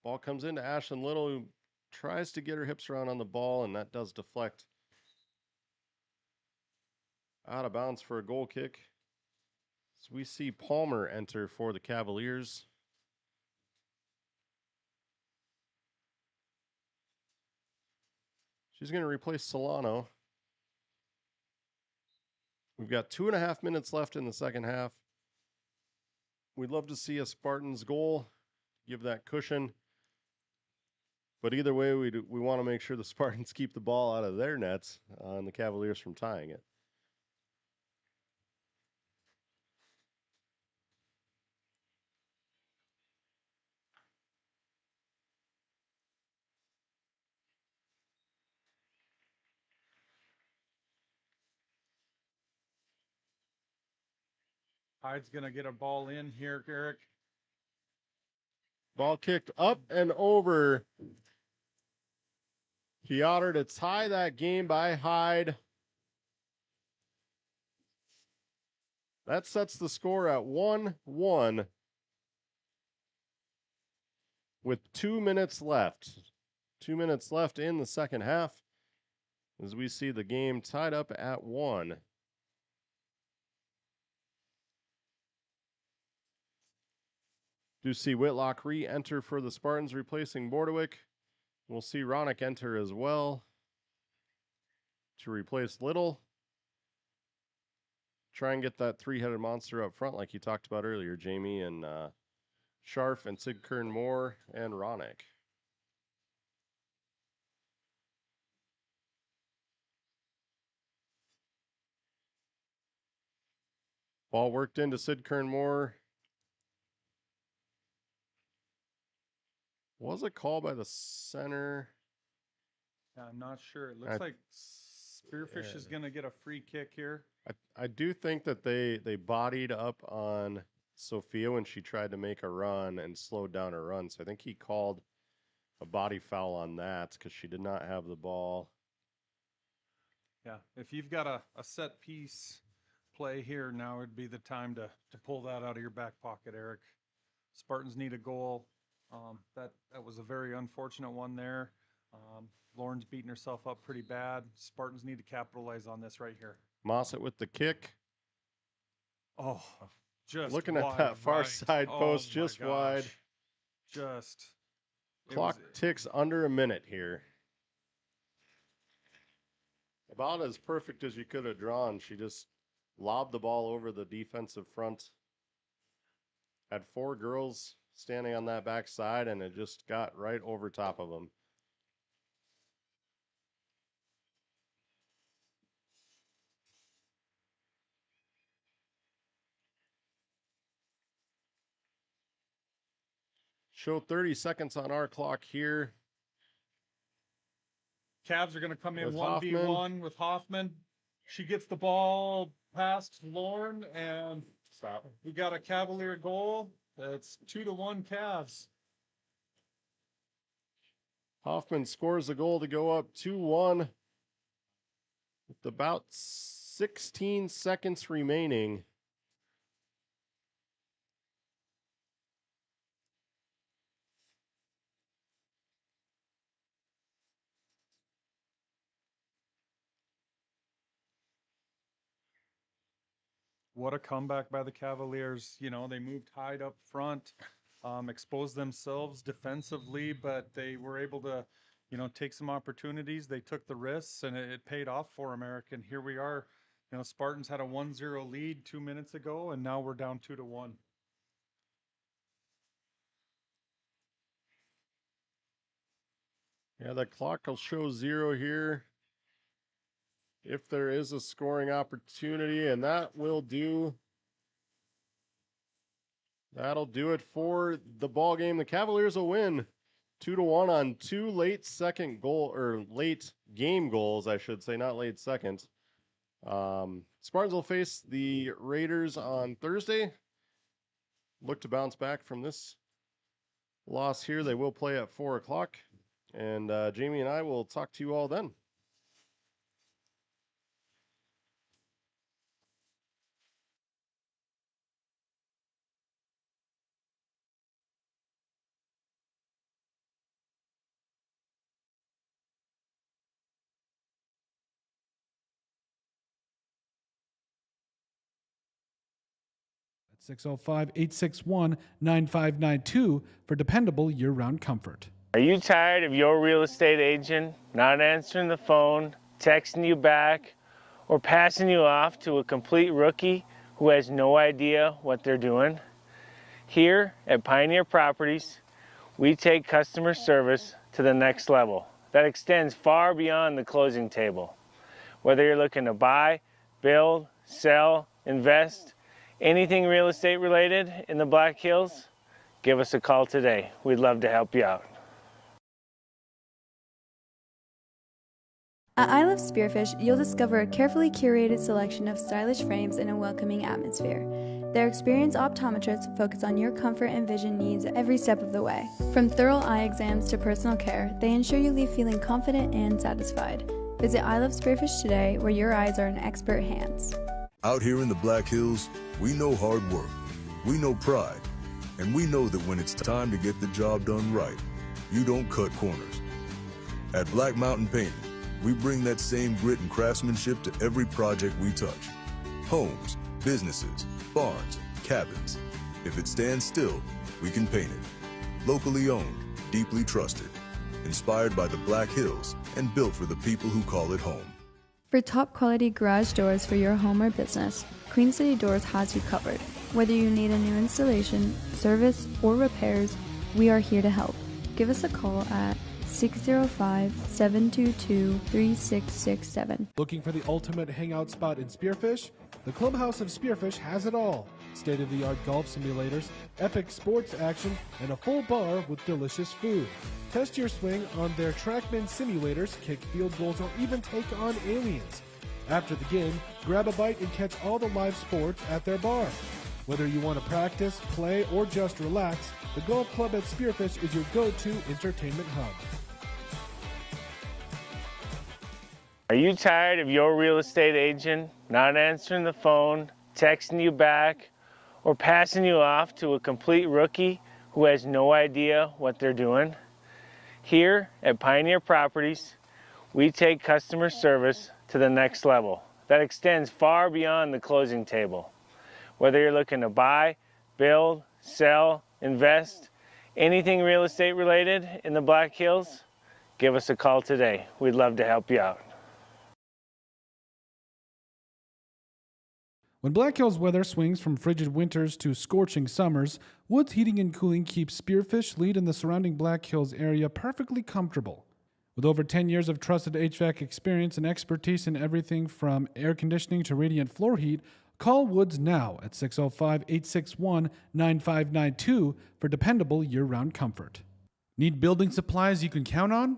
Ball comes into Ashlyn Little, who tries to get her hips around on the ball, and that does deflect out of bounds for a goal kick. So we see Palmer enter for the Cavaliers. She's going to replace Solano. We've got 2.5 minutes left in the second half. We'd love to see a Spartans goal, give that cushion. But either way, we want to make sure the Spartans keep the ball out of their nets and the Cavaliers from tying it. Hyde's going to get a ball in here, Eric. Ball kicked up and over. Piotr to tie that game by Hyde. That sets the score at 1-1 with 2 minutes left. 2 minutes left in the second half as we see the game tied up at 1. Do see Whitlock re-enter for the Spartans, replacing Bordewick. We'll see Ronick enter as well to replace Little. Try and get that three-headed monster up front like you talked about earlier, Jamie, and Scharf and Sid Kern Moore and Ronick. Ball worked into Sid Kern Moore. Was a call by the center? I'm not sure. It looks like Spearfish is going to get a free kick here. I do think that they bodied up on Sophia when she tried to make a run and slowed down her run. So I think he called a body foul on that because she did not have the ball. Yeah, if you've got a set piece play here, now would be the time to pull that out of your back pocket, Eric. Spartans need a goal. That was a very unfortunate one there. Lauren's beating herself up pretty bad. Spartans need to capitalize on this right here. Mossett with the kick. Oh, just looking at that far side post, just wide. Just clock ticks under a minute here. About as perfect as you could have drawn. She just lobbed the ball over the defensive front. Had 4 girls standing on that back side, and it just got right over top of them. Show 30 seconds on our clock here. Cavs are going to come in With 1v1 with Hoffman. She gets the ball past Lauren, and we got a Cavalier goal. It's 2-1 Cavs. Hoffman scores a goal to go up 2-1 with about 16 seconds remaining. what a comeback by the Cavaliers. You know, they moved high up front, exposed themselves defensively, but they were able to, you know, take some opportunities. They took the risks, and it paid off for them, Eric. And here we are. You know, Spartans had a 1-0 lead 2 minutes ago, and now we're down 2-1. Yeah, the clock will show 0 here if there is a scoring opportunity, and that'll do it for the ball game. The Cavaliers will win 2-1 on 2 late second goal, or late game goals, I should say, not late second. Spartans will face the Raiders on Thursday. Look to bounce back from this loss here. They will play at 4 o'clock. And Jamie and I will talk to you all then. At 605-861-9592 for dependable year-round comfort. Are you tired of your real estate agent not answering the phone, texting you back, or passing you off to a complete rookie who has no idea what they're doing? Here at Pioneer Properties, we take customer service to the next level that extends far beyond the closing table. Whether you're looking to buy, build, sell, invest, anything real estate related in the Black Hills, give us a call today. We'd love to help you out. At I Love Spearfish, you'll discover a carefully curated selection of stylish frames in a welcoming atmosphere. Their experienced optometrists focus on your comfort and vision needs every step of the way. From thorough eye exams to personal care, they ensure you leave feeling confident and satisfied. Visit I Love Spearfish today, where your eyes are in expert hands. Out here in the Black Hills, we know hard work, we know pride, and we know that when it's time to get the job done right, you don't cut corners. At Black Mountain Painting, we bring that same grit and craftsmanship to every project we touch. Homes, businesses, barns, cabins. If it stands still, we can paint it. Locally owned, deeply trusted, inspired by the Black Hills, and built for the people who call it home. For top quality garage doors for your home or business, Queen City Doors has you covered. Whether you need a new installation, service, or repairs, we are here to help. Give us a call at 605-722-3667. Looking for the ultimate hangout spot in Spearfish? The Clubhouse of Spearfish has it all. State-of-the-art golf simulators, epic sports action, and a full bar with delicious food. Test your swing on their TrackMan simulators, kick field goals, or even take on aliens. After the game, grab a bite and catch all the live sports at their bar. Whether you want to practice, play, or just relax, the golf club at Spearfish is your go-to entertainment hub. Are you tired of your real estate agent not answering the phone, texting you back, or passing you off to a complete rookie who has no idea what they're doing? Here at Pioneer Properties, we take customer service to the next level that extends far beyond the closing table. Whether you're looking to buy, build, sell, invest, anything real estate related in the Black Hills, give us a call today. We'd love to help you out. When Black Hills weather swings from frigid winters to scorching summers, Woods Heating and Cooling keeps Spearfish Lead in the surrounding Black Hills area perfectly comfortable. With over 10 years of trusted HVAC experience and expertise in everything from air conditioning to radiant floor heat, call Woods now at 605-861-9592 for dependable year-round comfort. Need building supplies you can count on?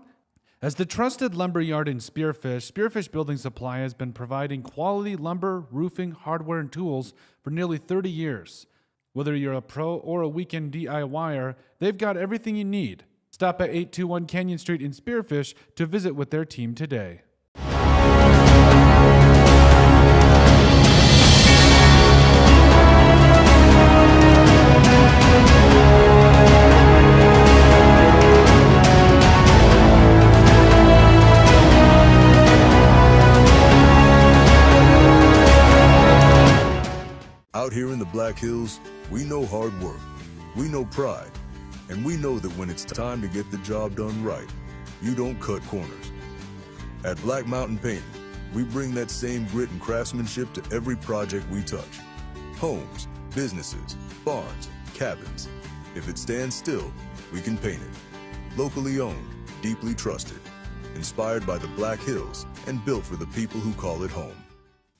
As the trusted lumber yard in Spearfish, Spearfish Building Supply has been providing quality lumber, roofing, hardware, and tools for nearly 30 years. Whether you're a pro or a weekend DIYer, they've got everything you need. Stop at 821 Canyon Street in Spearfish to visit with their team today. the Black Hills, we know hard work, we know pride, and we know that when it's time to get the job done right, you don't cut corners. At Black Mountain Painting, we bring that same grit and craftsmanship to every project we touch. Homes, businesses, barns, cabins. If it stands still, we can paint it. Locally owned, deeply trusted, inspired by the Black Hills, and built for the people who call it home.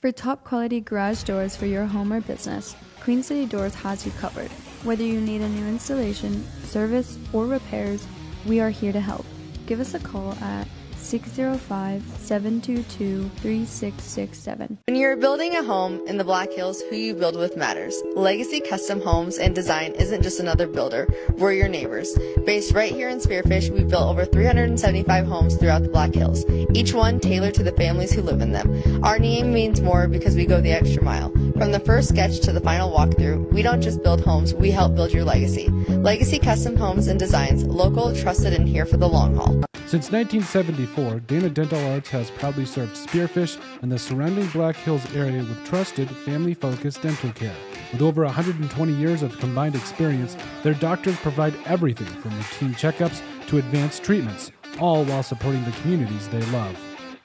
For top quality garage doors for your home or business, Queen City Doors has you covered. Whether you need a new installation, service, or repairs, we are here to help. Give us a call at 605-722-3667. When you're building a home in the Black Hills, who you build with matters. Legacy Custom Homes and Design isn't just another builder, we're your neighbors. Based right here in Spearfish, we've built over 375 homes throughout the Black Hills, each one tailored to the families who live in them. Our name means more because we go the extra mile. From the first sketch to the final walkthrough, we don't just build homes, we help build your legacy. Legacy Custom Homes and Designs, local, trusted, and here for the long haul. Since 1974, Dana Dental Arts has proudly served Spearfish and the surrounding Black Hills area with trusted, family-focused dental care. With over 120 years of combined experience, their doctors provide everything from routine checkups to advanced treatments, all while supporting the communities they love.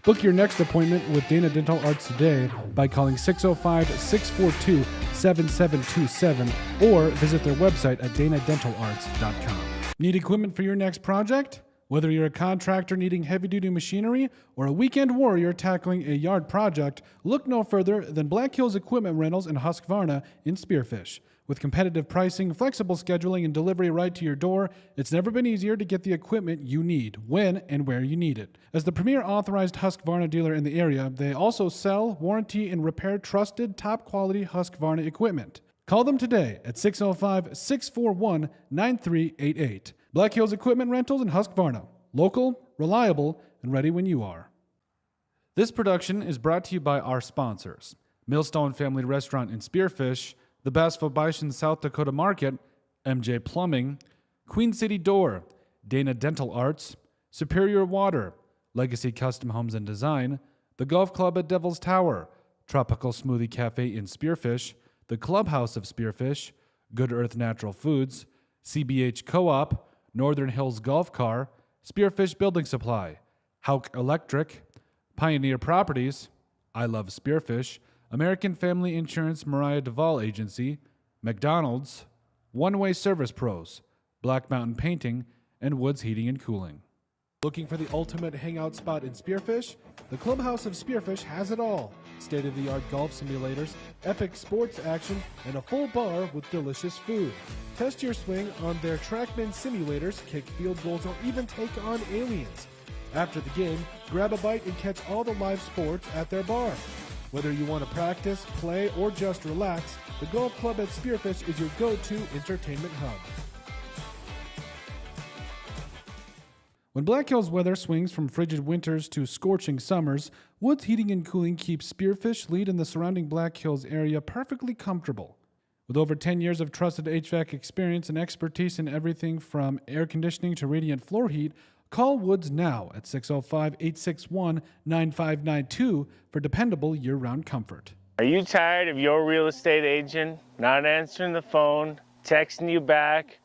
Book your next appointment with Dana Dental Arts today by calling 605-642-7727 or visit their website at danadentalarts.com. Need equipment for your next project? Whether you're a contractor needing heavy-duty machinery or a weekend warrior tackling a yard project, look no further than Black Hills Equipment Rentals in Husqvarna in Spearfish. With competitive pricing, flexible scheduling, and delivery right to your door, it's never been easier to get the equipment you need, when and where you need it. As the premier authorized Husqvarna dealer in the area, they also sell, warranty, and repair trusted, top-quality Husqvarna equipment. Call them today at 605-641-9388. Black Hills Equipment Rentals in Husqvarna. Local, reliable, and ready when you are. This production is brought to you by our sponsors: Millstone Family Restaurant in Spearfish, the Bass-Fo-Bishan South Dakota Market, MJ Plumbing, Queen City Door, Dana Dental Arts, Superior Water, Legacy Custom Homes and Design, the Golf Club at Devil's Tower, Tropical Smoothie Cafe in Spearfish, the Clubhouse of Spearfish, Good Earth Natural Foods, CBH Co-op, Northern Hills Golf Car, Spearfish Building Supply, Hauk Electric, Pioneer Properties, I Love Spearfish, American Family Insurance Mariah Duvall Agency, McDonald's, One Way Service Pros, Black Mountain Painting, and Woods Heating and Cooling. Looking for the ultimate hangout spot in Spearfish? The Clubhouse of Spearfish has it all. State-of-the-art golf simulators, epic sports action, and a full bar with delicious food. Test your swing on their TrackMan simulators, kick field goals, or even take on aliens. After the game, grab a bite and catch all the live sports at their bar. Whether you want to practice, play, or just relax, the Golf Club at Spearfish is your go-to entertainment hub. When Black Hills weather swings from frigid winters to scorching summers, Woods Heating and Cooling keeps Spearfish Lead in the surrounding Black Hills area perfectly comfortable. With over 10 years of trusted HVAC experience and expertise in everything from air conditioning to radiant floor heat, call Woods now at 605-861-9592 for dependable year-round comfort. Are you tired of your real estate agent not answering the phone, texting you back,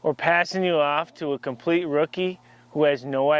or passing you off to a complete rookie who has no idea